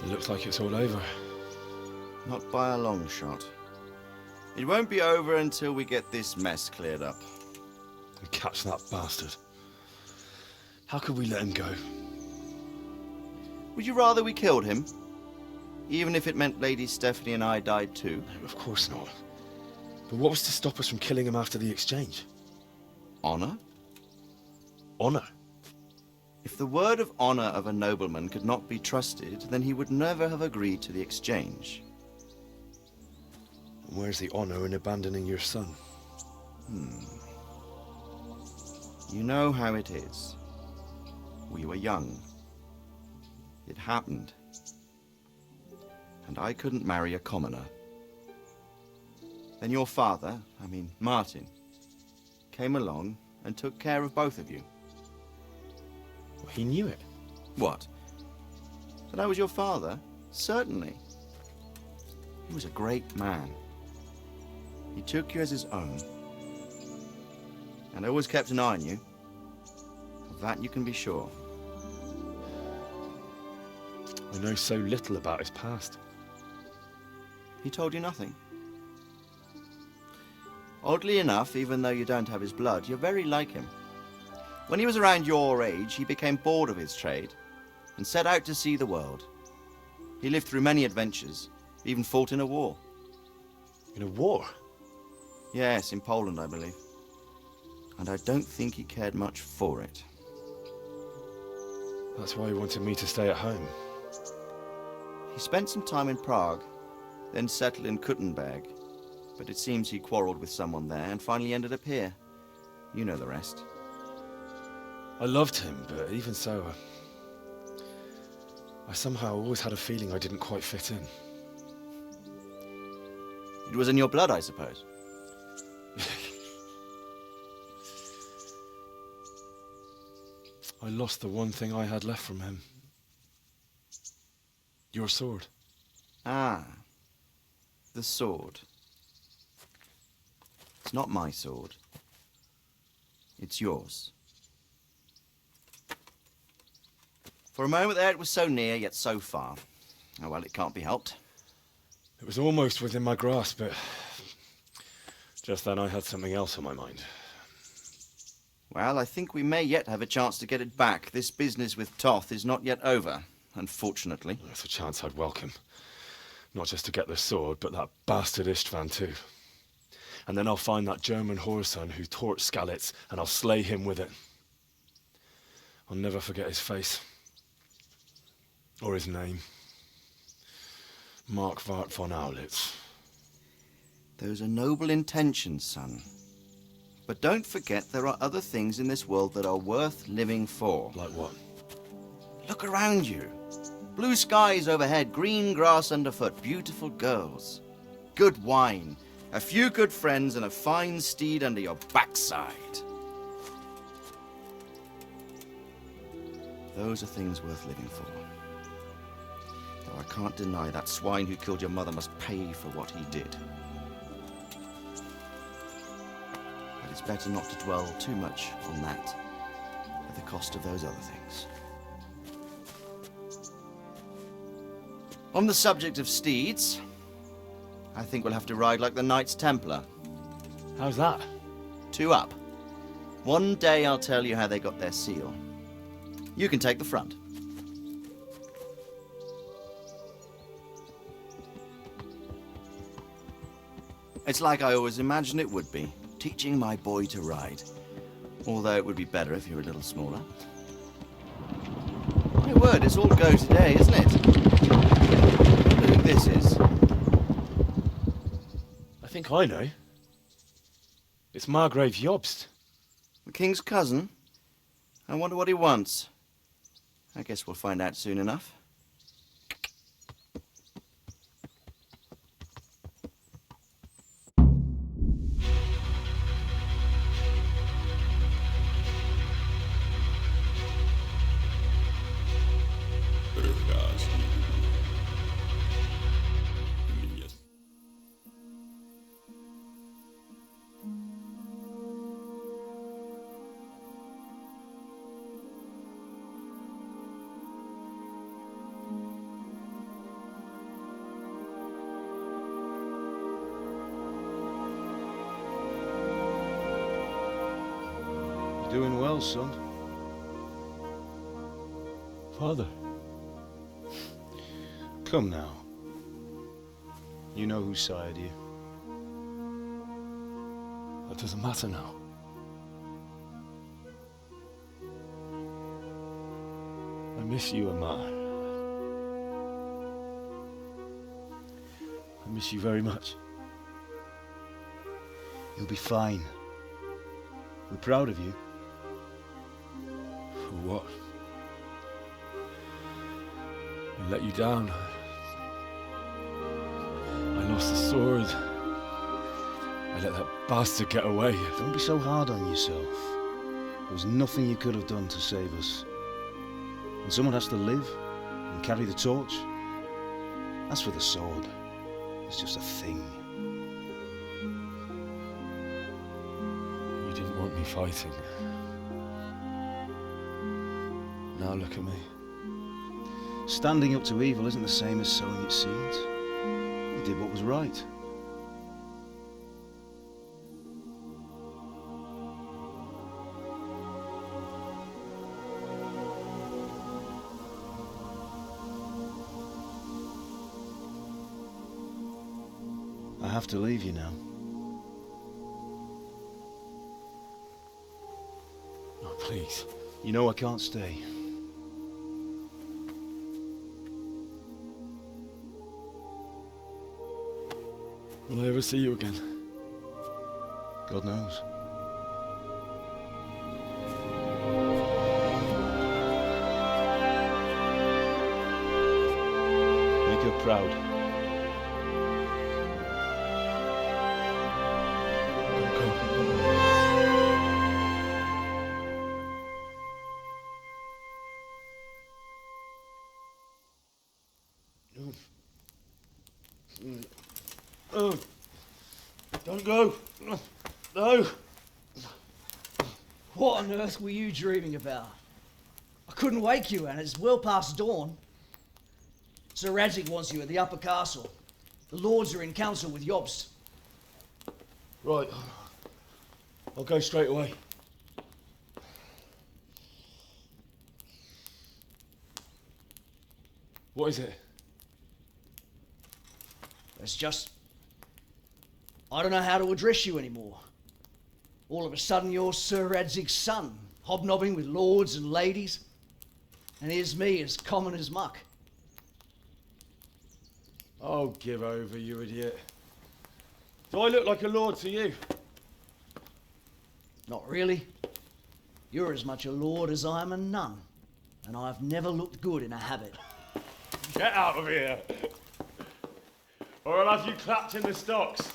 It looks like it's all over. Not by a long shot. It won't be over until we get this mess cleared up. And catch that bastard. How could we let him go? Would you rather we killed him? Even if it meant Lady Stephanie and I died too? No, of course not. But what was to stop us from killing him after the exchange? Honor? Honor? If the word of honor of a nobleman could not be trusted, then he would never have agreed to the exchange. And where's the honor in abandoning your son? You know how it is. We were young. It happened. And I couldn't marry a commoner. Then your father, Martin, came along and took care of both of you. Well, he knew it. What? That I was your father? Certainly. He was a great man. He took you as his own. And always kept an eye on you. Of that you can be sure. I know so little about his past. He told you nothing? Oddly enough, even though you don't have his blood, you're very like him. When he was around your age, he became bored of his trade and set out to see the world. He lived through many adventures, even fought in a war. In a war? Yes, in Poland, I believe. And I don't think he cared much for it. That's why he wanted me to stay at home. He spent some time in Prague, then settled in Kuttenberg. But it seems he quarreled with someone there and finally ended up here. You know the rest. I loved him, but even so, I somehow always had a feeling I didn't quite fit in. It was in your blood, I suppose. I lost the one thing I had left from him. Your sword. Ah, the sword. It's not my sword. It's yours. For a moment there, it was so near, yet so far. Oh, well, it can't be helped. It was almost within my grasp, but just then I had something else on my mind. Well, I think we may yet have a chance to get it back. This business with Toth is not yet over, unfortunately. That's a chance I'd welcome. Not just to get the sword, but that bastard Istvan too. And then I'll find that German whoreson who torched Skalitz, and I'll slay him with it. I'll never forget his face. Or his name. Markvart von Aulitz. Those are noble intentions, son. But don't forget there are other things in this world that are worth living for. Like what? Look around you. Blue skies overhead, green grass underfoot, beautiful girls. Good wine, a few good friends, and a fine steed under your backside. Those are things worth living for. Though I can't deny that swine who killed your mother must pay for what he did. But it's better not to dwell too much on that at the cost of those other things. On the subject of steeds, I think we'll have to ride like the Knights Templar. How's that? 2 up. One day I'll tell you how they got their seal. You can take the front. It's like I always imagined it would be, teaching my boy to ride. Although it would be better if you were a little smaller. My word, it's all go today, isn't it? I wonder who this is. I think I know. It's Margrave Jobst. The king's cousin? I wonder what he wants. I guess we'll find out soon enough. Doing well, son. Father. Come now. You know who sired you. That doesn't matter now. I miss you, Amar. I miss you very much. You'll be fine. We're proud of you. For what? I let you down. I lost the sword. I let that bastard get away. Don't be so hard on yourself. There was nothing you could have done to save us. And someone has to live and carry the torch. As for the sword, it's just a thing. You didn't want me fighting. Now look at me. Standing up to evil isn't the same as sowing its seeds. You did what was right. I have to leave you now. Oh, please. You know I can't stay. Will I ever see you again? God knows. proud. Oh, don't go. No. What on earth were you dreaming about? I couldn't wake you, and it's well past dawn. Sir Radzig wants you at the upper castle. The lords are in council with Jobst. Right. I'll go straight away. What is it? It's just... I don't know how to address you anymore. All of a sudden you're Sir Radzig's son, hobnobbing with lords and ladies. And here's me, as common as muck. Oh, give over, you idiot. Do I look like a lord to you? Not really. You're as much a lord as I am a nun. And I've never looked good in a habit. Get out of here! Or I'll have you clapped in the stocks.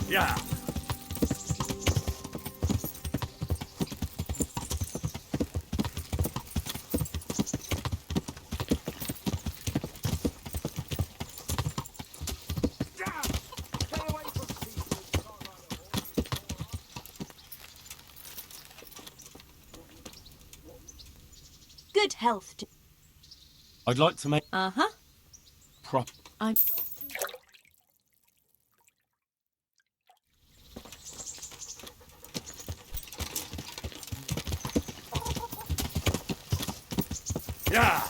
Yeah. Good health. I'd like to make Uh-huh. prop. I'm... Yeah.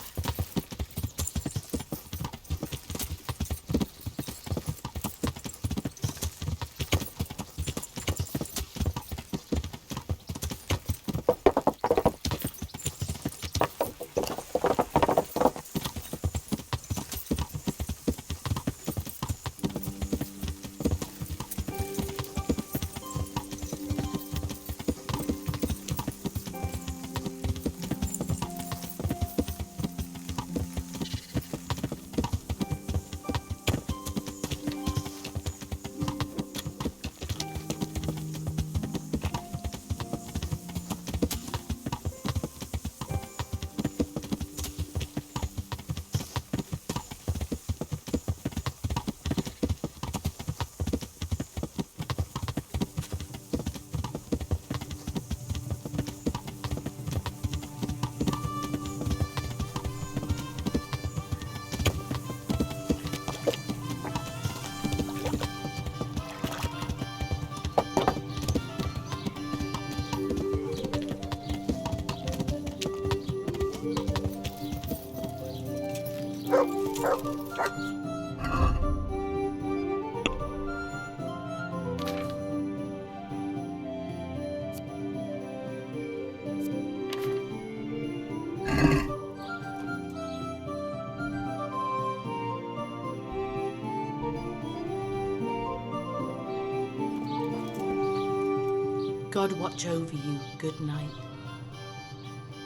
God watch over you. Good night.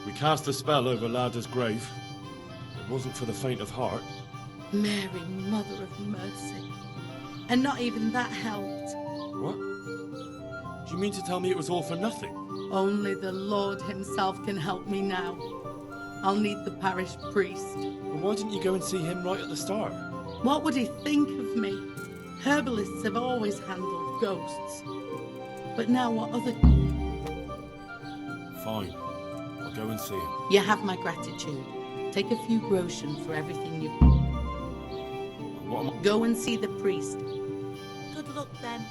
We cast a spell over Lada's grave. It wasn't for the faint of heart. Mary, Mother of Mercy. And not even that helped. What? Do you mean to tell me it was all for nothing? Only the Lord himself can help me now. I'll need the parish priest. Well, why didn't you go and see him right at the start? What would he think of me? Herbalists have always handled ghosts. But now what other... Fine. I'll go and see him. You have my gratitude. Take a few groschen for everything you've... What am I... Go and see the priest. Good luck then.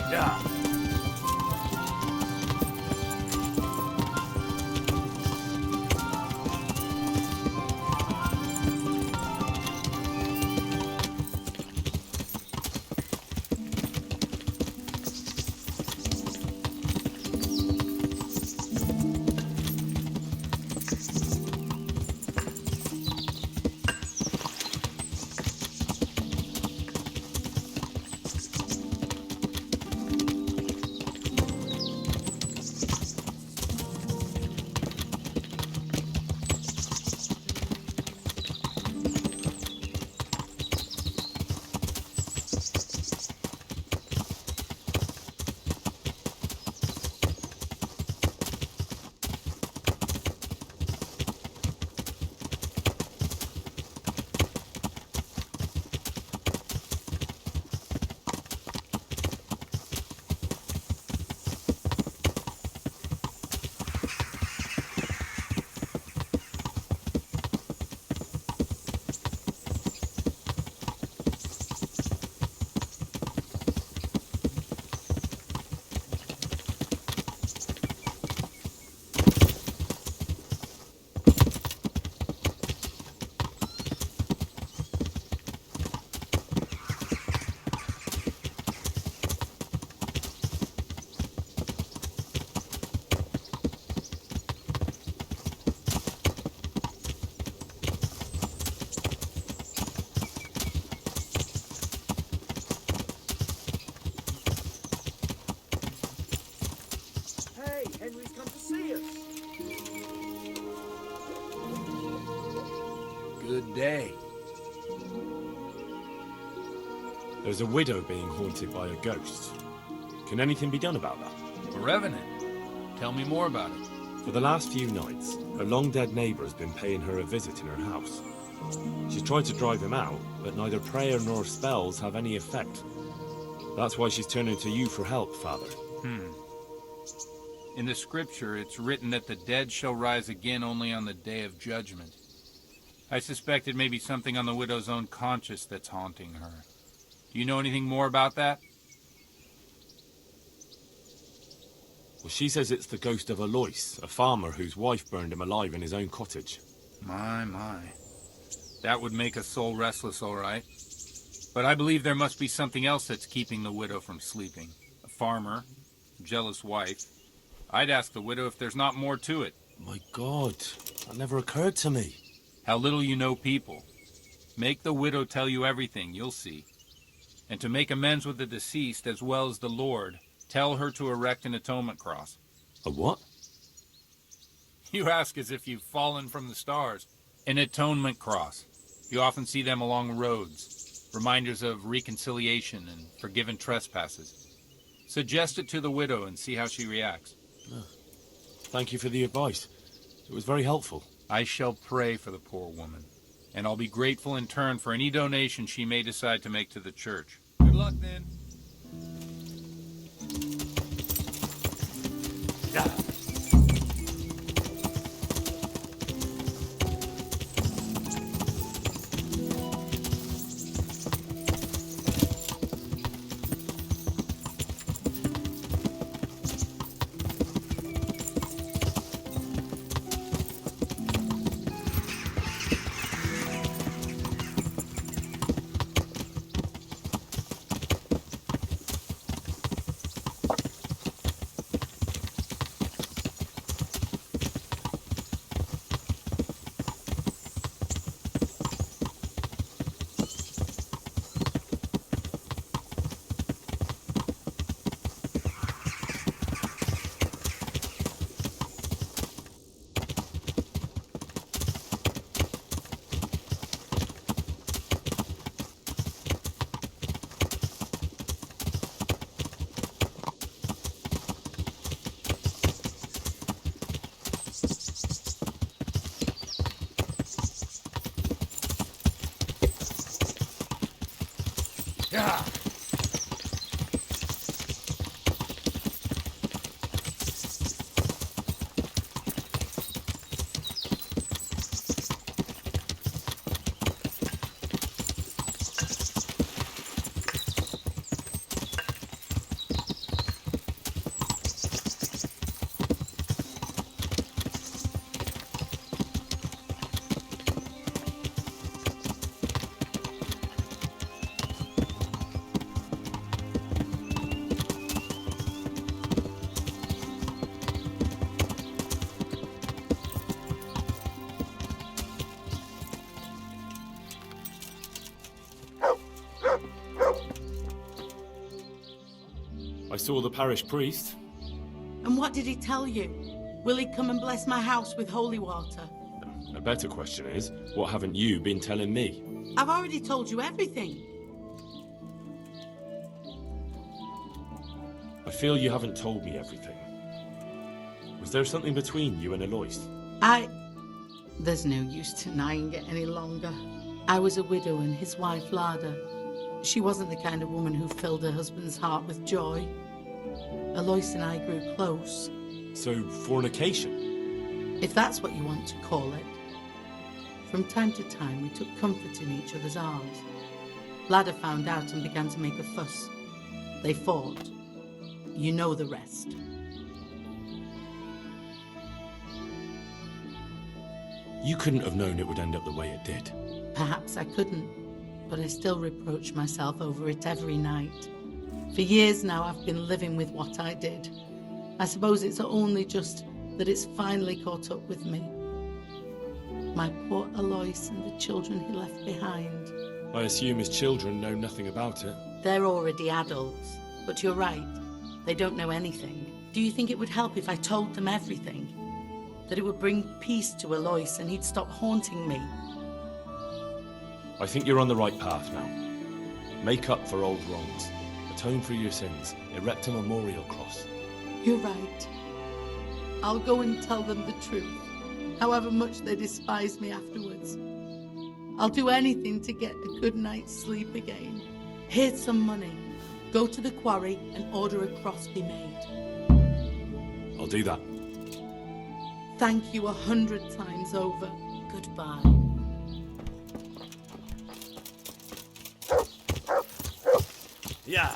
Yeah. Henry's come to see us. Good day. There's a widow being haunted by a ghost. Can anything be done about that? A revenant? Tell me more about it. For the last few nights, her long-dead neighbour has been paying her a visit in her house. She's tried to drive him out, but neither prayer nor spells have any effect. That's why she's turning to you for help, Father. In the scripture, it's written that the dead shall rise again only on the day of judgment. I suspect it may be something on the widow's own conscience that's haunting her. Do you know anything more about that? Well, she says it's the ghost of Alois, a farmer whose wife burned him alive in his own cottage. My. That would make a soul restless, all right. But I believe there must be something else that's keeping the widow from sleeping. A farmer, a jealous wife. I'd ask the widow if there's not more to it. My God, that never occurred to me. How little you know people. Make the widow tell you everything, you'll see. And to make amends with the deceased as well as the Lord, tell her to erect an atonement cross. A what? You ask as if you've fallen from the stars. An atonement cross. You often see them along roads. Reminders of reconciliation and forgiven trespasses. Suggest it to the widow and see how she reacts. Thank you for the advice. It was very helpful. I shall pray for the poor woman, and I'll be grateful in turn for any donation she may decide to make to the church. Good luck, then. Yeah. I saw the parish priest. And what did he tell you? Will he come and bless my house with holy water? A better question is, what haven't you been telling me? I've already told you everything. I feel you haven't told me everything. Was there something between you and Eloise? There's no use denying it any longer. I was a widow and his wife Lada. She wasn't the kind of woman who filled her husband's heart with joy. Eloise and I grew close. So, fornication? If that's what you want to call it. From time to time, we took comfort in each other's arms. Lada found out and began to make a fuss. They fought. You know the rest. You couldn't have known it would end up the way it did. Perhaps I couldn't, but I still reproach myself over it every night. For years now, I've been living with what I did. I suppose it's only just that it's finally caught up with me. My poor Alois and the children he left behind. I assume his children know nothing about it. They're already adults, but you're right. They don't know anything. Do you think it would help if I told them everything? That it would bring peace to Alois and he'd stop haunting me? I think you're on the right path now. Make up for old wrongs. Atone for your sins. Erect a memorial cross. You're right. I'll go and tell them the truth, however much they despise me afterwards. I'll do anything to get a good night's sleep again. Here's some money. Go to the quarry and order a cross be made. I'll do that. Thank you 100 times over. Goodbye. Yeah.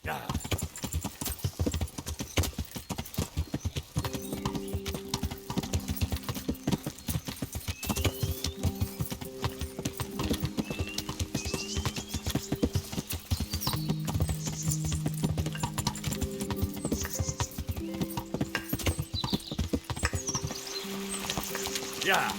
Yeah. Yeah.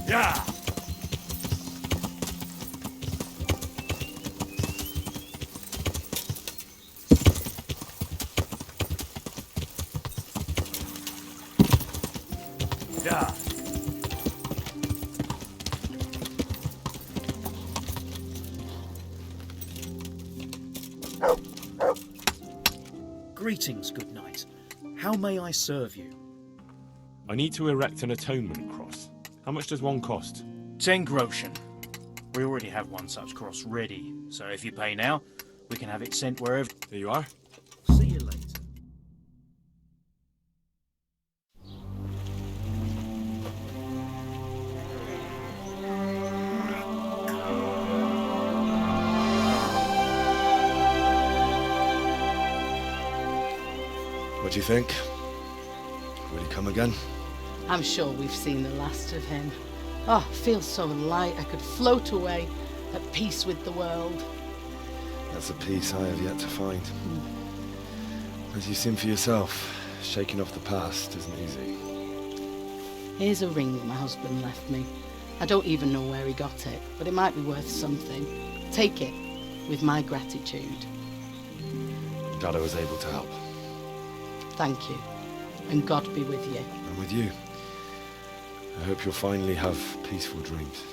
Yeah. Yeah. Greetings, good knight. How may I serve you? I need to erect an atonement cross. How much does one cost? 10 groschen. We already have one such cross ready, so if you pay now, we can have it sent wherever. There you are. See you later. What do you think? Will he come again? I'm sure we've seen the last of him. Oh, I feel so light I could float away at peace with the world. That's a peace I have yet to find. As you've seen for yourself, shaking off the past isn't easy. Here's a ring my husband left me. I don't even know where he got it, but it might be worth something. Take it, with my gratitude. Glad I was able to help. Thank you, and God be with you. And with you. I hope you'll finally have peaceful dreams.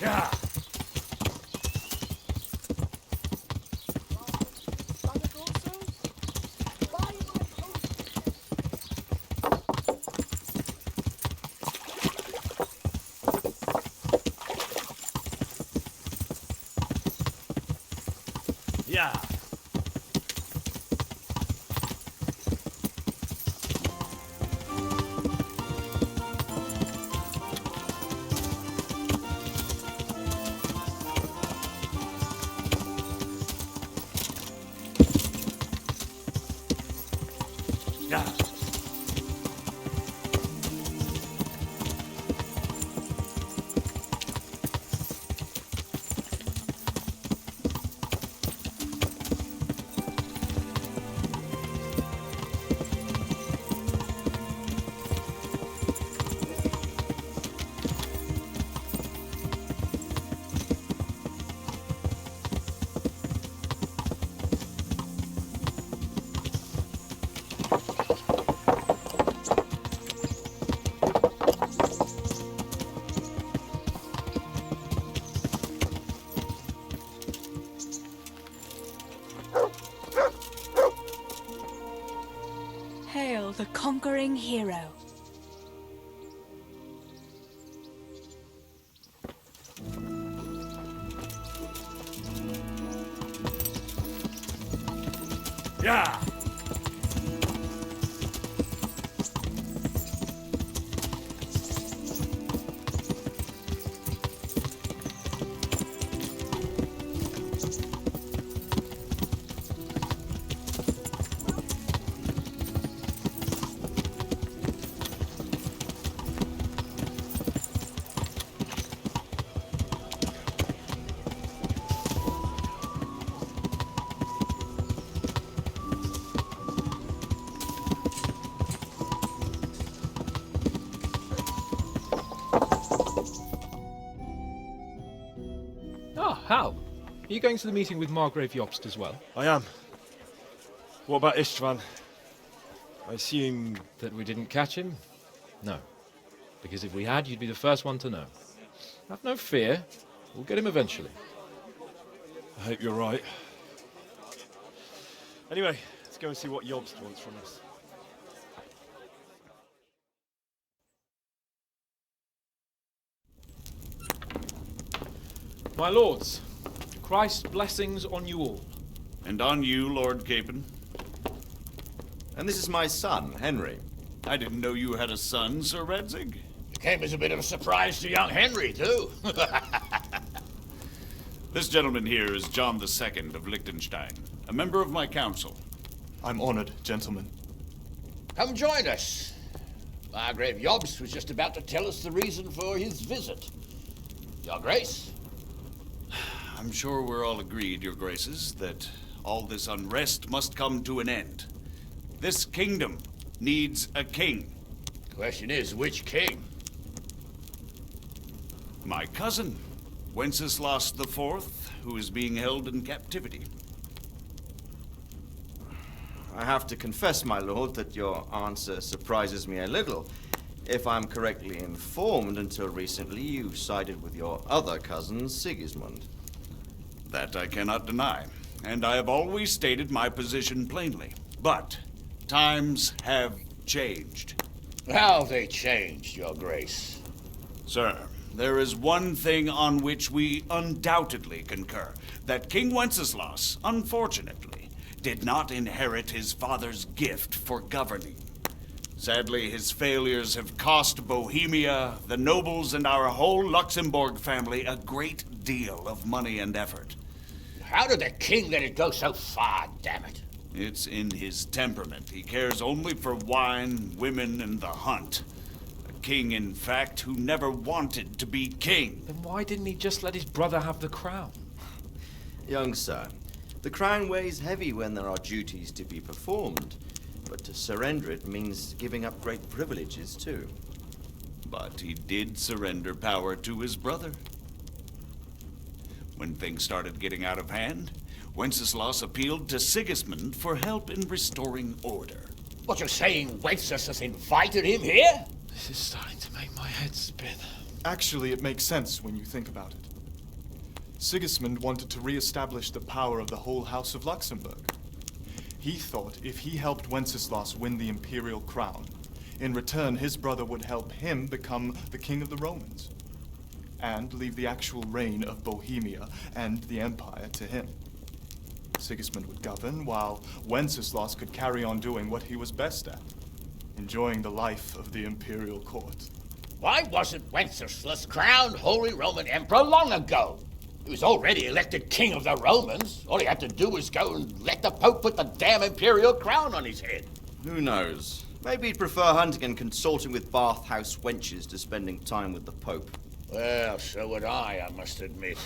Yeah. Yeah. Yeah. Hail the conquering hero. Yeah. Ah, Hal. Are you going to the meeting with Margrave Jobst as well? I am. What about Istvan? I assume... That we didn't catch him? No. Because if we had, you'd be the first one to know. Have no fear. We'll get him eventually. I hope you're right. Anyway, let's go and see what Jobst wants from us. My lords, Christ's blessings on you all. And on you, Lord Capon. And this is my son, Henry. I didn't know you had a son, Sir Radzig. It came as a bit of a surprise to young Henry, too. This gentleman here is John II of Liechtenstein, a member of my council. I'm honored, gentlemen. Come join us. Margrave Jobst was just about to tell us the reason for his visit. Your Grace? I'm sure we're all agreed, Your Graces, that all this unrest must come to an end. This kingdom needs a king. The question is, which king? My cousin, Wenceslas IV, who is being held in captivity. I have to confess, my lord, that your answer surprises me a little. If I'm correctly informed, until recently you sided with your other cousin, Sigismund. That I cannot deny, and I have always stated my position plainly. But times have changed. How have they changed, Your Grace? Sir, there is one thing on which we undoubtedly concur. That King Wenceslas, unfortunately, did not inherit his father's gift for governing. Sadly, his failures have cost Bohemia, the nobles, and our whole Luxembourg family a great deal of money and effort. How did the king let it go so far, damn it? It's in his temperament. He cares only for wine, women, and the hunt. A king, in fact, who never wanted to be king. Then why didn't he just let his brother have the crown? Young sir, the crown weighs heavy when there are duties to be performed, but to surrender it means giving up great privileges too. But he did surrender power to his brother. When things started getting out of hand, Wenceslas appealed to Sigismund for help in restoring order. What, you're saying Wenceslas has invited him here? This is starting to make my head spin. Actually, it makes sense when you think about it. Sigismund wanted to re-establish the power of the whole House of Luxembourg. He thought if he helped Wenceslas win the imperial crown, in return his brother would help him become the king of the Romans, and leave the actual reign of Bohemia and the empire to him. Sigismund would govern, while Wenceslas could carry on doing what he was best at, enjoying the life of the imperial court. Why wasn't Wenceslas crowned Holy Roman Emperor long ago? He was already elected king of the Romans. All he had to do was go and let the Pope put the damn imperial crown on his head. Who knows? Maybe he'd prefer hunting and consorting with bathhouse wenches to spending time with the Pope. Well, so would I must admit.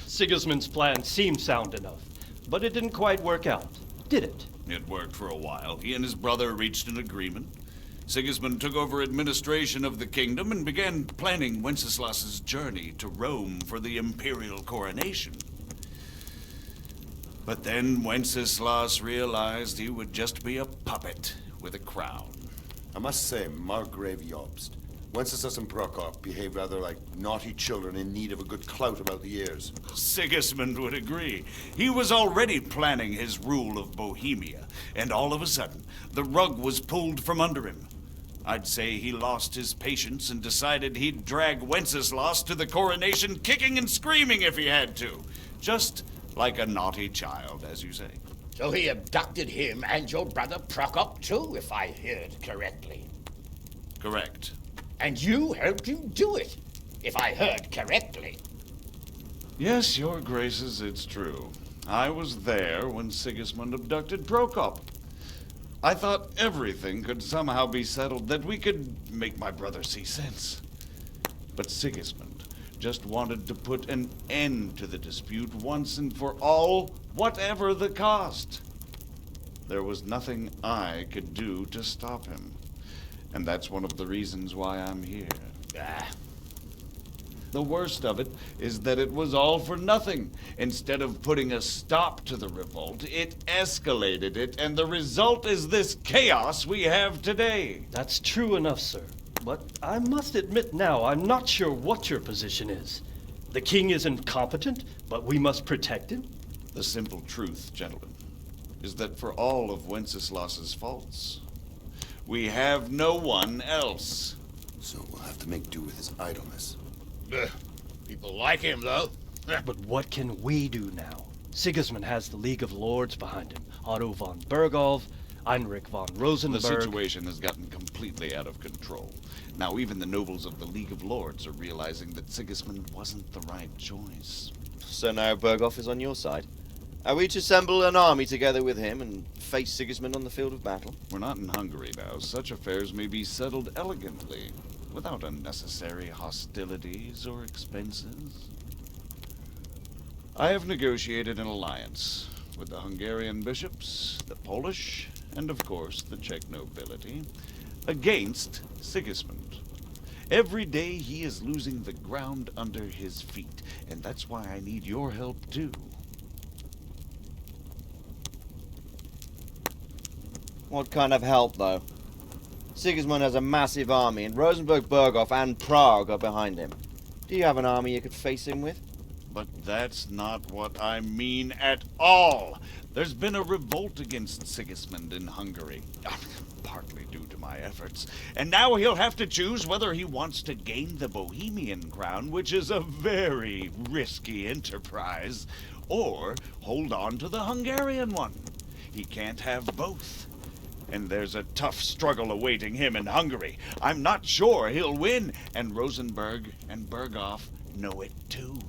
Sigismund's plan seemed sound enough, but it didn't quite work out, did it? It worked for a while. He and his brother reached an agreement. Sigismund took over administration of the kingdom and began planning Wenceslas's journey to Rome for the imperial coronation. But then Wenceslas realized he would just be a puppet with a crown. I must say, Margrave Jobst, Wenceslas and Prokop behave rather like naughty children in need of a good clout about the ears. Sigismund would agree. He was already planning his rule of Bohemia, and all of a sudden, the rug was pulled from under him. I'd say he lost his patience and decided he'd drag Wenceslas to the coronation kicking and screaming if he had to. Just like a naughty child, as you say. So he abducted him and your brother Prokop too, if I heard correctly. Correct. And you helped him do it, if I heard correctly. Yes, Your Graces, it's true. I was there when Sigismund abducted Prokop. I thought everything could somehow be settled, that we could make my brother see sense. But Sigismund just wanted to put an end to the dispute once and for all, whatever the cost. There was nothing I could do to stop him. And that's one of the reasons why I'm here. The worst of it is that it was all for nothing. Instead of putting a stop to the revolt, it escalated it, and the result is this chaos we have today. That's true enough, sir. But I must admit now, I'm not sure what your position is. The king is incompetent, but we must protect him? The simple truth, gentlemen, is that for all of Wenceslas's faults, we have no one else. So we'll have to make do with his idleness. People like him, though. But what can we do now? Sigismund has the League of Lords behind him. Otto von Bergolf, Heinrich von Rosenberg. The situation has gotten completely out of control. Now even the nobles of the League of Lords are realizing that Sigismund wasn't the right choice. So now Bergolf is on your side? Are we to assemble an army together with him and face Sigismund on the field of battle? We're not in Hungary now. Such affairs may be settled elegantly, without unnecessary hostilities or expenses. I have negotiated an alliance with the Hungarian bishops, the Polish, and of course the Czech nobility, against Sigismund. Every day he is losing the ground under his feet, and that's why I need your help too. What kind of help, though? Sigismund has a massive army, and Rosenberg, Berghof, and Prague are behind him. Do you have an army you could face him with? But that's not what I mean at all. There's been a revolt against Sigismund in Hungary, partly due to my efforts, and now he'll have to choose whether he wants to gain the Bohemian crown, which is a very risky enterprise, or hold on to the Hungarian one. He can't have both. And there's a tough struggle awaiting him in Hungary. I'm not sure he'll win, and Rosenberg and Berghof know it too.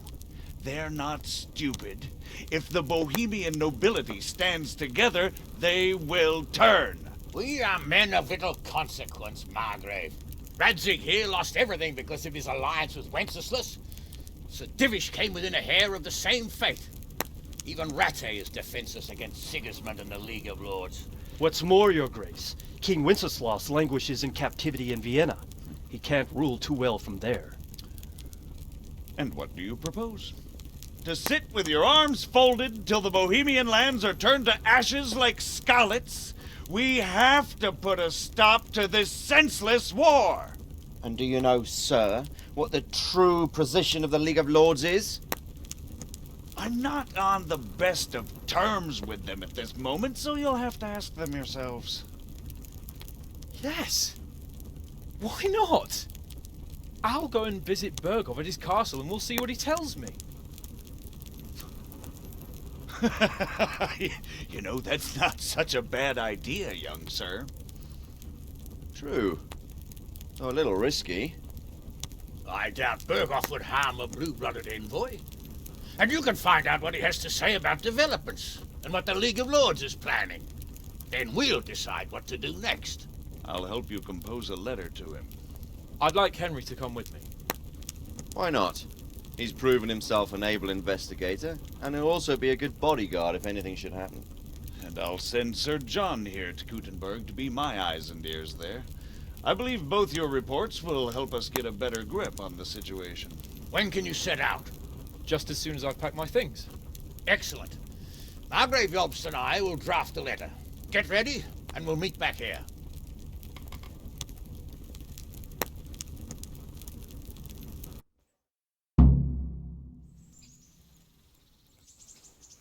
They're not stupid. If the Bohemian nobility stands together, they will turn. We are men of little consequence, Margrave. Radzig here lost everything because of his alliance with Wenceslas. Sir Divish came within a hair of the same fate. Even Rattay is defenseless against Sigismund and the League of Lords. What's more, Your Grace, King Wenceslas languishes in captivity in Vienna. He can't rule too well from there. And what do you propose? To sit with your arms folded till the Bohemian lands are turned to ashes like Skalitz? We have to put a stop to this senseless war! And do you know, sir, what the true position of the League of Lords is? I'm not on the best of terms with them at this moment, so you'll have to ask them yourselves. Yes. Why not? I'll go and visit Berghof at his castle and we'll see what he tells me. You know, that's not such a bad idea, young sir. True. Though a little risky. I doubt Berghof would harm a blue-blooded envoy. And you can find out what he has to say about developments and what the League of Lords is planning. Then we'll decide what to do next. I'll help you compose a letter to him. I'd like Henry to come with me. Why not? He's proven himself an able investigator, and he'll also be a good bodyguard if anything should happen. And I'll send Sir John here to Kuttenberg to be my eyes and ears there. I believe both your reports will help us get a better grip on the situation. When can you set out? Just as soon as I've packed my things. Excellent. Margrave Jobst and I will draft the letter. Get ready, and we'll meet back here.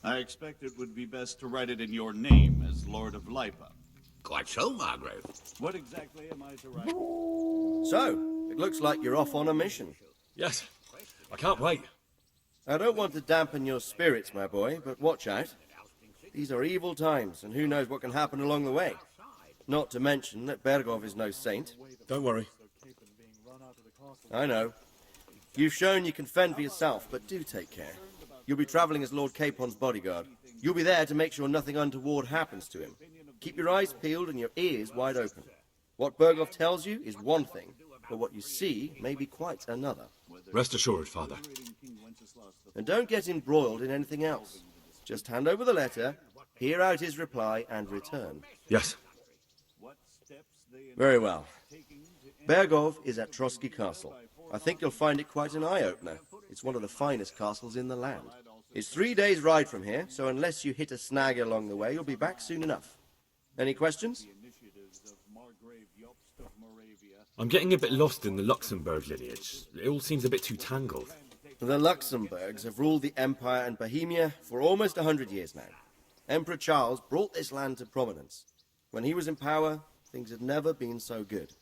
I expect it would be best to write it in your name as Lord of Lipa. Quite so, Margrave. What exactly am I to write? So, it looks like you're off on a mission. Yes. I can't wait. I don't want to dampen your spirits, my boy, but watch out. These are evil times, and who knows what can happen along the way. Not to mention that Berghof is no saint. Don't worry. I know. You've shown you can fend for yourself, but do take care. You'll be traveling as Lord Capon's bodyguard. You'll be there to make sure nothing untoward happens to him. Keep your eyes peeled and your ears wide open. What Berghof tells you is one thing, but what you see may be quite another. Rest assured, Father. And don't get embroiled in anything else. Just hand over the letter, hear out his reply, and return. Yes. Very well. Berghof is at Trotsky Castle. I think you'll find it quite an eye-opener. It's one of the finest castles in the land. It's 3 days' ride from here, so unless you hit a snag along the way, you'll be back soon enough. Any questions? I'm getting a bit lost in the Luxembourg lineage. It all seems a bit too tangled. The Luxembourgs have ruled the Empire and Bohemia for almost 100 years now. Emperor Charles brought this land to prominence. When he was in power, things had never been so good.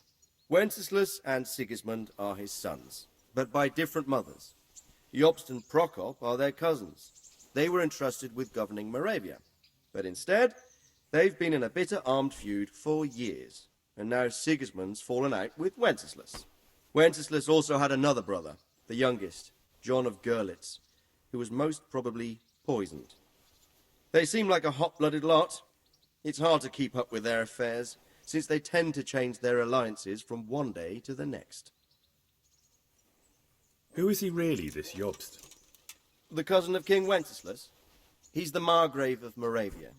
Wenceslas and Sigismund are his sons, but by different mothers. Jobst and Prokop are their cousins. They were entrusted with governing Moravia. But instead, they've been in a bitter armed feud for years. And now Sigismund's fallen out with Wenceslas. Wenceslas also had another brother, the youngest, John of Görlitz, who was most probably poisoned. They seem like a hot-blooded lot. It's hard to keep up with their affairs, since they tend to change their alliances from one day to the next. Who is he really, this Jobst? The cousin of King Wenceslas? He's the Margrave of Moravia.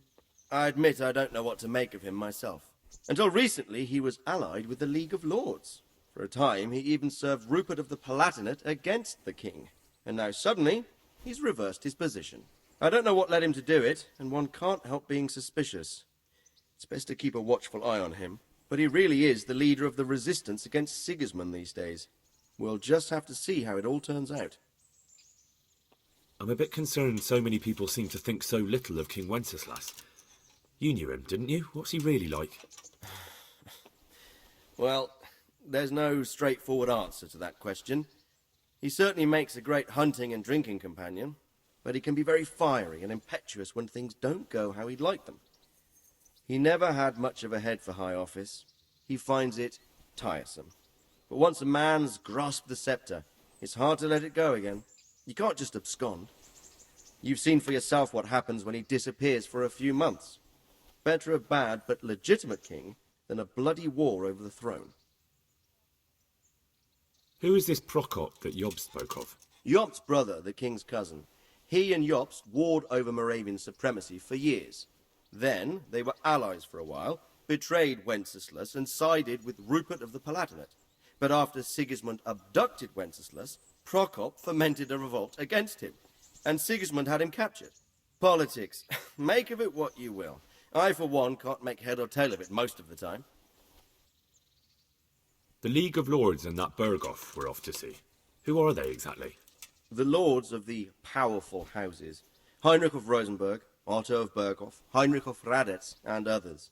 I admit I don't know what to make of him myself. Until recently, he was allied with the League of Lords. For a time, he even served Rupert of the Palatinate against the king. And now suddenly, he's reversed his position. I don't know what led him to do it, and one can't help being suspicious. It's best to keep a watchful eye on him, but he really is the leader of the resistance against Sigismund these days. We'll just have to see how it all turns out. I'm a bit concerned so many people seem to think so little of King Wenceslas. You knew him, didn't you? What's he really like? Well, there's no straightforward answer to that question. He certainly makes a great hunting and drinking companion, but he can be very fiery and impetuous when things don't go how he'd like them. He never had much of a head for high office. He finds it tiresome. But once a man's grasped the scepter, it's hard to let it go again. You can't just abscond. You've seen for yourself what happens when he disappears for a few months. Better a bad but legitimate king than a bloody war over the throne. Who is this Prokop that Jobst spoke of? Jobst's brother, the king's cousin. He and Jobst warred over Moravian supremacy for years. Then they were allies for a while, betrayed Wenceslas and sided with Rupert of the Palatinate. But after Sigismund abducted Wenceslas, Prokop fomented a revolt against him, and Sigismund had him captured. Politics. Make of it what you will. I, for one, can't make head or tail of it most of the time. The League of Lords and that Berghoff we're off to see. Who are they exactly? The lords of the powerful houses. Heinrich of Rosenberg, Otto of Berghoff, Heinrich of Radetz, and others.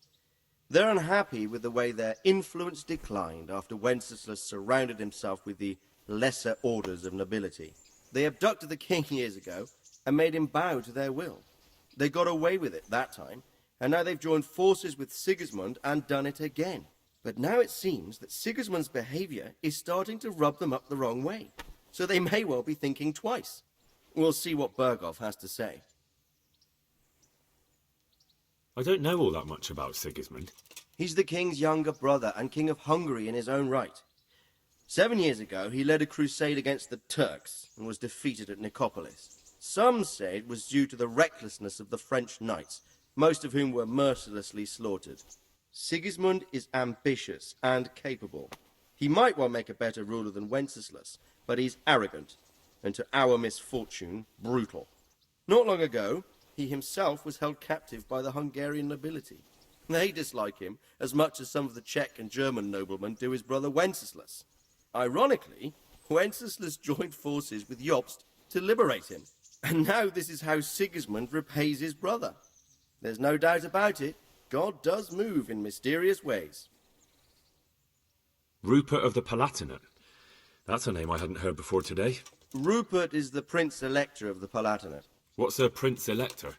They're unhappy with the way their influence declined after Wenceslas surrounded himself with the lesser orders of nobility. They abducted the king years ago and made him bow to their will. They got away with it that time, and now they've joined forces with Sigismund and done it again. But now it seems that Sigismund's behavior is starting to rub them up the wrong way, so they may well be thinking twice. We'll see what Berghoff has to say. I don't know all that much about Sigismund. He's the king's younger brother and king of Hungary in his own right. 7 years ago, he led a crusade against the Turks and was defeated at Nicopolis. Some say it was due to the recklessness of the French knights, most of whom were mercilessly slaughtered. Sigismund is ambitious and capable. He might well make a better ruler than Wenceslas, but he's arrogant, and to our misfortune, brutal. Not long ago, he himself was held captive by the Hungarian nobility. They dislike him as much as some of the Czech and German noblemen do his brother Wenceslas. Ironically, Wenceslas joined forces with Jobst to liberate him, and now this is how Sigismund repays his brother. There's no doubt about it, God does move in mysterious ways. Rupert of the Palatinate. That's a name I hadn't heard before today. Rupert is the Prince-Elector of the Palatinate. What's a Prince-Elector?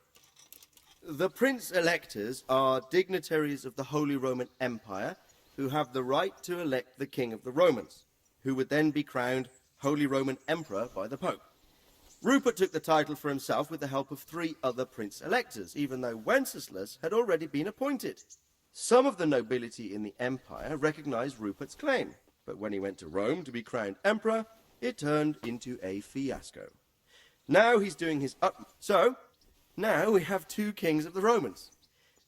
The Prince-Electors are dignitaries of the Holy Roman Empire who have the right to elect the King of the Romans, who would then be crowned Holy Roman Emperor by the Pope. Rupert took the title for himself with the help of 3 other Prince-Electors, even though Wenceslas had already been appointed. Some of the nobility in the empire recognized Rupert's claim, but when he went to Rome to be crowned emperor, it turned into a fiasco. Now he's doing his utmost. So, now we have 2 kings of the Romans.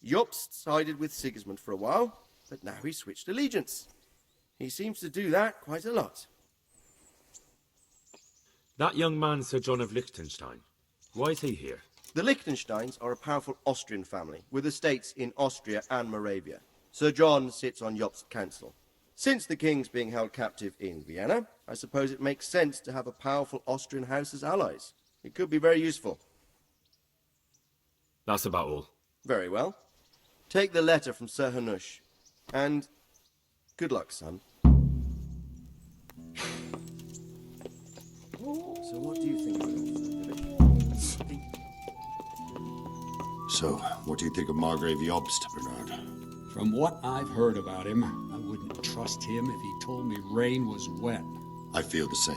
Jobst sided with Sigismund for a while, but now he switched allegiance. He seems to do that quite a lot. That young man, Sir John of Liechtenstein. Why is he here? The Liechtensteins are a powerful Austrian family, with estates in Austria and Moravia. Sir John sits on Jobst's council. Since the king's being held captive in Vienna, I suppose it makes sense to have a powerful Austrian house as allies. It could be very useful. That's about all. Very well. Take the letter from Sir Hanush. And good luck, son. So what do you think of it? So, what do you think of Margrave Jobst, Bernard? From what I've heard about him, I wouldn't trust him if he told me rain was wet. I feel the same.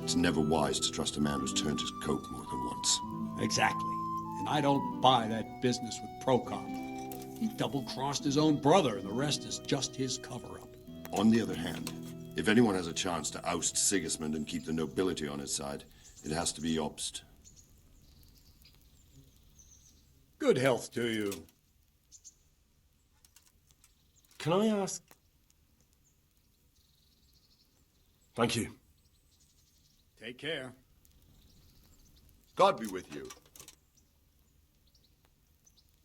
It's never wise to trust a man who's turned his coat more than once. Exactly. And I don't buy that business with Prokop. He double-crossed his own brother, and the rest is just his cover-up. On the other hand, if anyone has a chance to oust Sigismund and keep the nobility on his side, it has to be Jobst. Good health to you. Can I ask? Thank you. Take care. God be with you.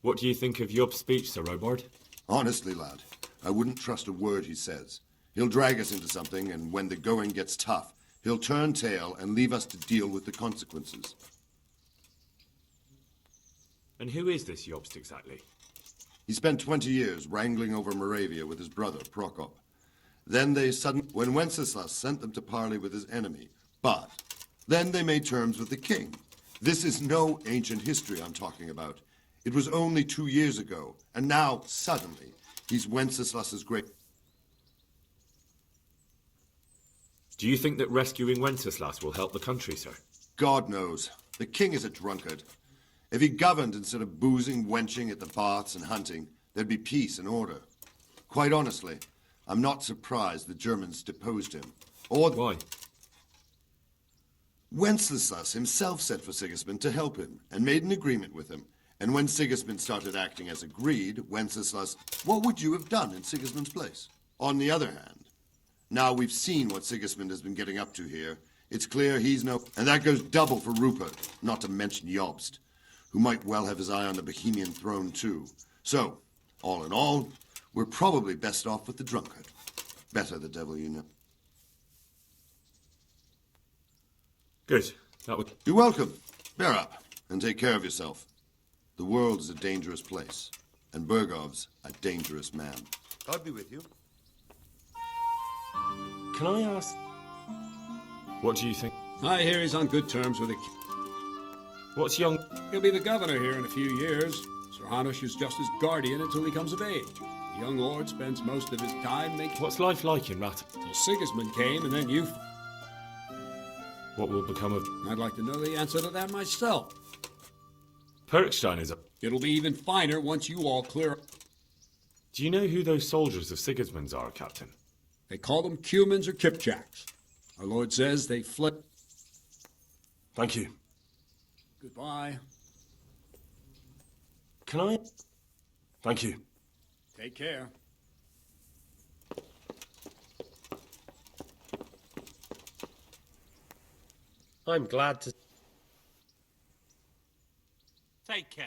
What do you think of Job's speech, Sir Robard? Honestly, lad, I wouldn't trust a word he says. He'll drag us into something, and when the going gets tough, he'll turn tail and leave us to deal with the consequences. And who is this Jobst exactly? He spent 20 years wrangling over Moravia with his brother, Prokop. Then when Wenceslas sent them to parley with his enemy. But then they made terms with the king. This is no ancient history I'm talking about. It was only 2 years ago, and now, suddenly, he's Wenceslas's great... Do you think that rescuing Wenceslas will help the country, sir? God knows. The king is a drunkard. If he governed instead of boozing, wenching at the baths and hunting, there'd be peace and order. Quite honestly, I'm not surprised the Germans deposed him. Or... Why? Wenceslas himself sent for Sigismund to help him, and made an agreement with him. And when Sigismund started acting as agreed, Wenceslas... What would you have done in Sigismund's place? On the other hand, now we've seen what Sigismund has been getting up to here. It's clear he's no... And that goes double for Rupert, not to mention Jobst, who might well have his eye on the Bohemian throne too. So, all in all, we're probably best off with the drunkard. Better the devil you know. Good. That would... You're welcome. Bear up, and take care of yourself. The world is a dangerous place, and Bergov's a dangerous man. God be with you. Can I ask? What do you think? I hear he's on good terms with the... What's young... He'll be the governor here in a few years. Sir Hanush is just his guardian until he comes of age. The young lord spends most of his time making... What's life like in Rat? Till Sigismund came, and then you... What will become of... I'd like to know the answer to that myself. Perkstein is a... It'll be even finer once you all clear... Do you know who those soldiers of Sigismund's are, Captain? They call them Cumans or Kipchaks. Our lord says they fled... Thank you. Goodbye. Can I... Thank you. Take care. I'm glad to... Take care.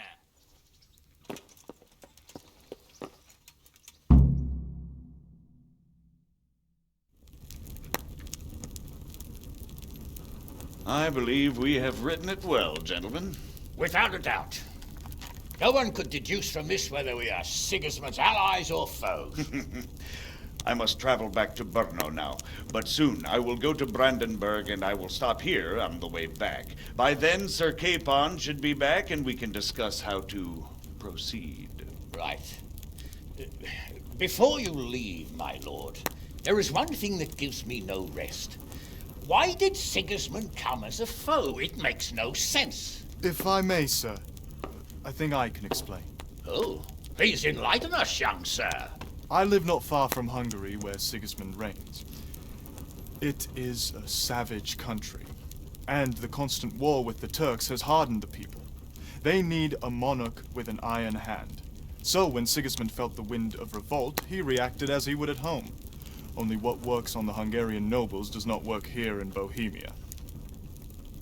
I believe we have written it well, gentlemen. Without a doubt. No one could deduce from this whether we are Sigismund's allies or foes. I must travel back to Brno now, but soon I will go to Brandenburg and I will stop here on the way back. By then, Sir Capon should be back and we can discuss how to proceed. Right. Before you leave, my lord, there is one thing that gives me no rest. Why did Sigismund come as a foe? It makes no sense. If I may, sir, I think I can explain. Oh, please enlighten us, young sir. I live not far from Hungary, where Sigismund reigns. It is a savage country, and the constant war with the Turks has hardened the people. They need a monarch with an iron hand. So when Sigismund felt the wind of revolt, he reacted as he would at home. Only what works on the Hungarian nobles does not work here in Bohemia.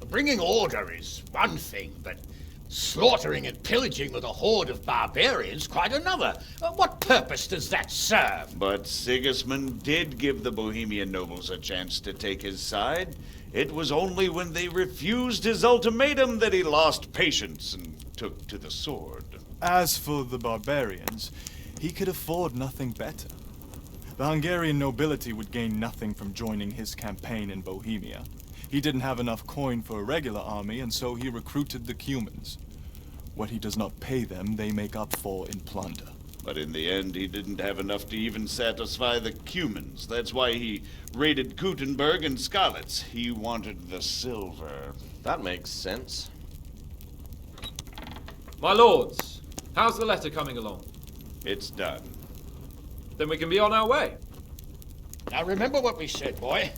Bringing order is one thing, but slaughtering and pillaging with a horde of barbarians quite another. What purpose does that serve? But Sigismund did give the Bohemian nobles a chance to take his side. It was only when they refused his ultimatum that he lost patience and took to the sword. As for the barbarians, he could afford nothing better. The Hungarian nobility would gain nothing from joining his campaign in Bohemia. He didn't have enough coin for a regular army, and so he recruited the Cumans. What he does not pay them, they make up for in plunder. But in the end, he didn't have enough to even satisfy the Cumans. That's why he raided Kuttenberg and Skalitz. He wanted the silver. That makes sense. My lords, how's the letter coming along? It's done. Then we can be on our way. Now remember what we said, boy.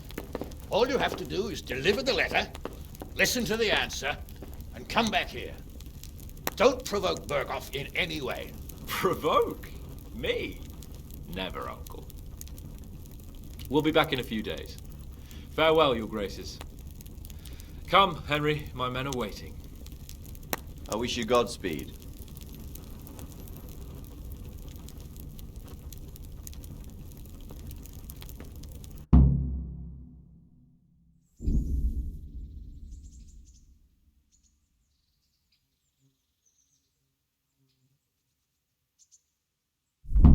All you have to do is deliver the letter, listen to the answer, and come back here. Don't provoke Berghoff in any way. Provoke? Me? Never, Uncle. We'll be back in a few days. Farewell, your graces. Come, Henry, my men are waiting. I wish you Godspeed.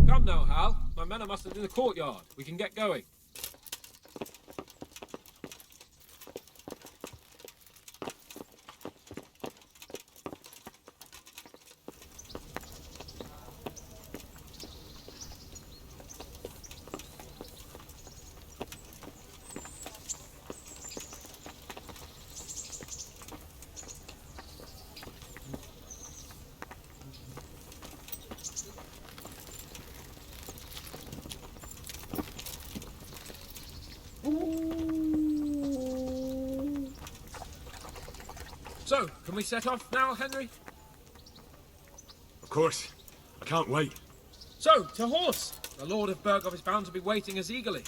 Come now, Hal. My men are mustered in the courtyard. We can get going. So, can we set off now, Henry? Of course. I can't wait. So, to horse! The Lord of Berghoff is bound to be waiting as eagerly.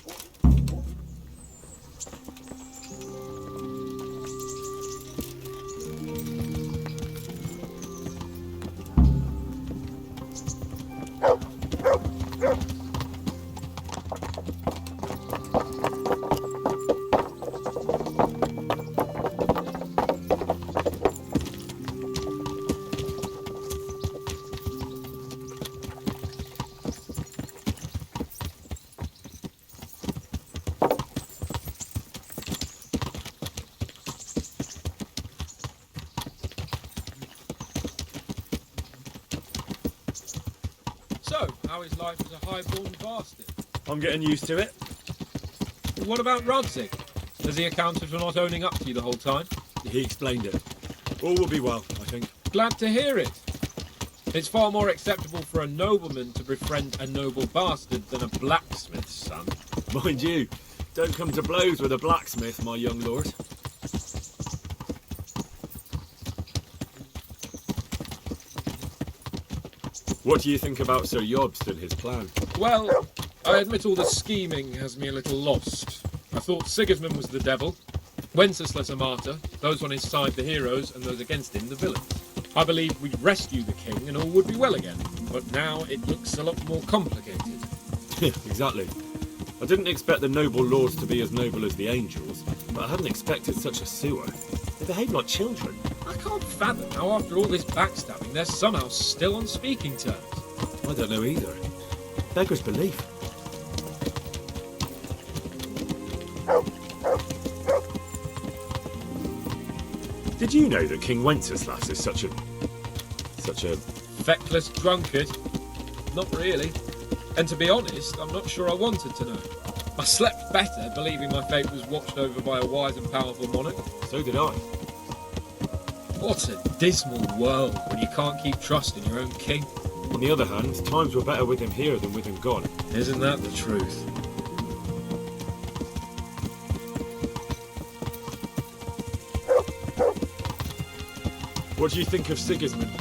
So, how is life as a high-born bastard? I'm getting used to it. What about Rodzig? Has he accounted for not owning up to you the whole time? He explained it. All will be well, I think. Glad to hear it. It's far more acceptable for a nobleman to befriend a noble bastard than a blacksmith's son. Mind you, don't come to blows with a blacksmith, my young lord. What do you think about Sir Jobst and his plan? Well, I admit all the scheming has me a little lost. I thought Sigismund was the devil, Wenceslas a martyr, those on his side the heroes, and those against him the villains. I believed we'd rescue the king and all would be well again, but now it looks a lot more complicated. Exactly. I didn't expect the noble lords to be as noble as the angels, but I hadn't expected such a sewer. They behave like children. I can't fathom how after all this backstabbing they're somehow still on speaking terms. I don't know either. Beggars belief. Did you know that King Wenceslas is such a... Feckless drunkard? Not really. And to be honest, I'm not sure I wanted to know. I slept better believing my fate was watched over by a wise and powerful monarch. So did I. What a dismal world when you can't keep trust in your own king. On the other hand, times were better with him here than with him gone. Isn't that the truth? What do you think of Sigismund?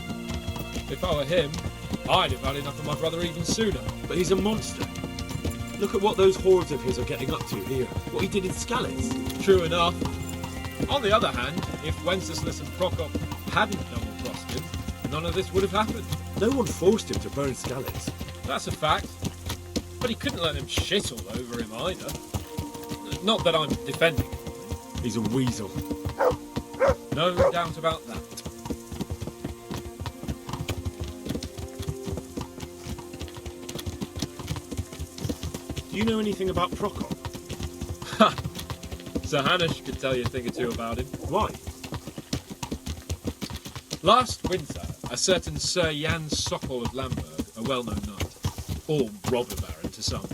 If I were him, I'd have had enough of my brother even sooner. But he's a monster. Look at what those hordes of his are getting up to here. What he did in Skalitz. True enough. On the other hand, if Wenceslas and Prokop hadn't double-crossed him, none of this would have happened. No one forced him to burn Skalitz. That's a fact. But he couldn't let them shit all over him either. Not that I'm defending him. He's a weasel. No doubt about that. Do you know anything about Prokop? Ha! Sir Hanush could tell you a thing or two about him. Why? Last winter, a certain Sir Jan Sokol of Lamberg, a well-known knight, or robber baron to some,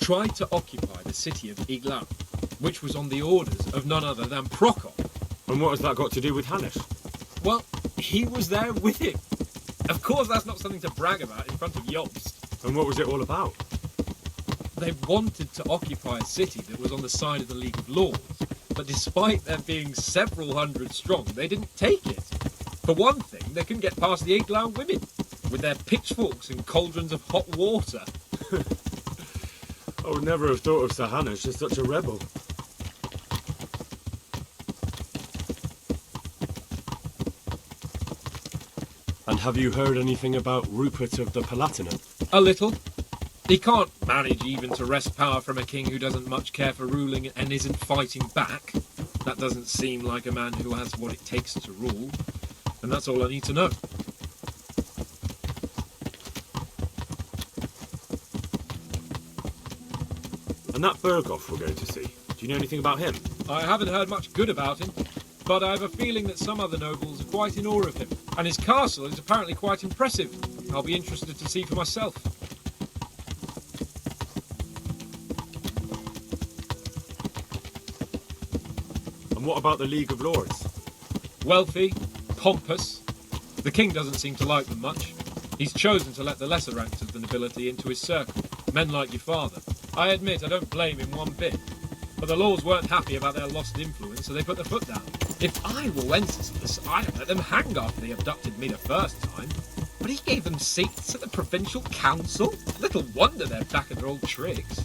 tried to occupy the city of Iglau, which was on the orders of none other than Prokop. And what has that got to do with Hanush? Well, he was there with him. Of course, that's not something to brag about in front of Jobst. And what was it all about? They wanted to occupy a city that was on the side of the League of Lords, but despite there being several hundred strong, they didn't take it. For one thing, they couldn't get past the Eglau women, with their pitchforks and cauldrons of hot water. I would never have thought of Sir Hanush as such a rebel. And have you heard anything about Rupert of the Palatinate? A little. He can't manage even to wrest power from a king who doesn't much care for ruling and isn't fighting back. That doesn't seem like a man who has what it takes to rule. And that's all I need to know. And that Berghoff we're going to see, do you know anything about him? I haven't heard much good about him, but I have a feeling that some other nobles are quite in awe of him. And his castle is apparently quite impressive. I'll be interested to see for myself. And what about the League of Lords? Wealthy, pompous. The king doesn't seem to like them much. He's chosen to let the lesser ranks of the nobility into his circle, men like your father. I admit I don't blame him one bit, but the lords weren't happy about their lost influence, so they put their foot down. If I were Wenceslas, I'd let them hang after they abducted me the first time, but he gave them seats at the provincial council. Little wonder they're back at their old tricks.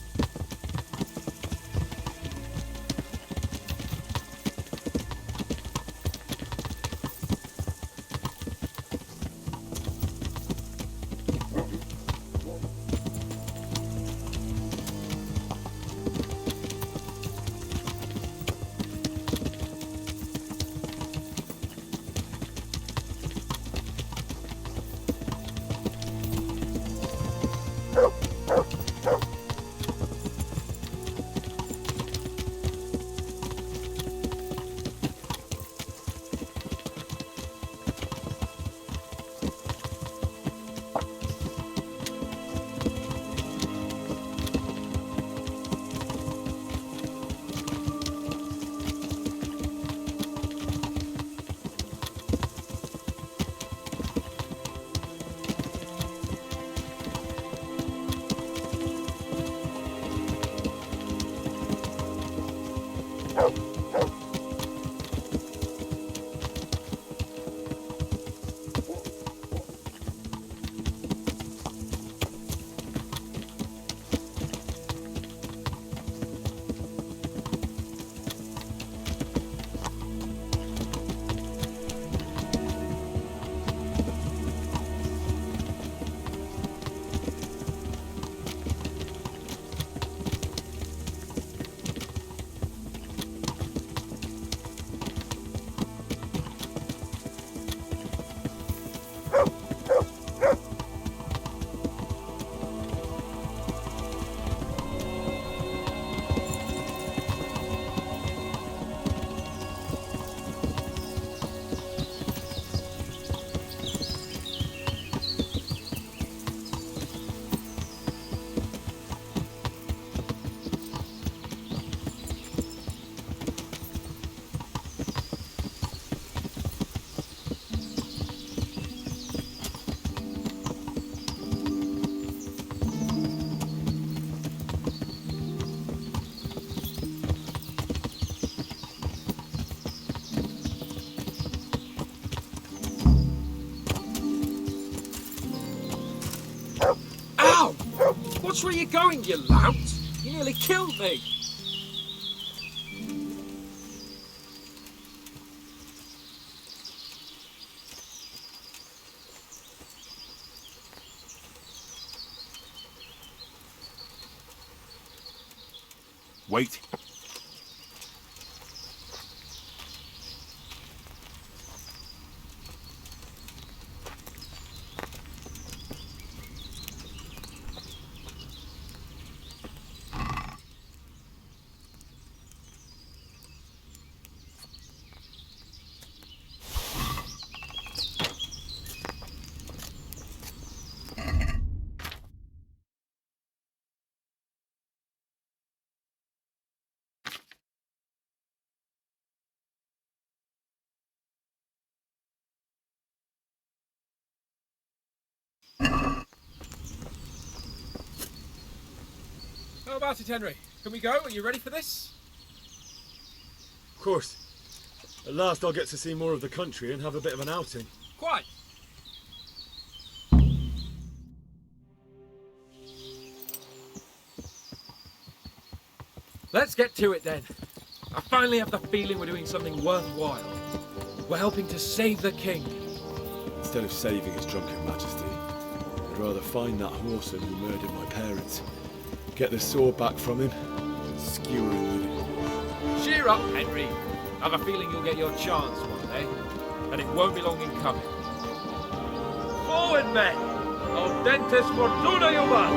Watch where you're going, you lout! You nearly killed me! Wait. about it, Henry? Can we go? Are you ready for this? Of course. At last I'll get to see more of the country and have a bit of an outing. Quite. Let's get to it then. I finally have the feeling we're doing something worthwhile. We're helping to save the king. Instead of saving his drunken majesty, I'd rather find that whoreson who murdered my parents, get the sword back from him, and skewer him with it. Cheer up, Henry. I have a feeling you'll get your chance one day, and it won't be long in coming. Forward, men! Audentes fortuna juvat!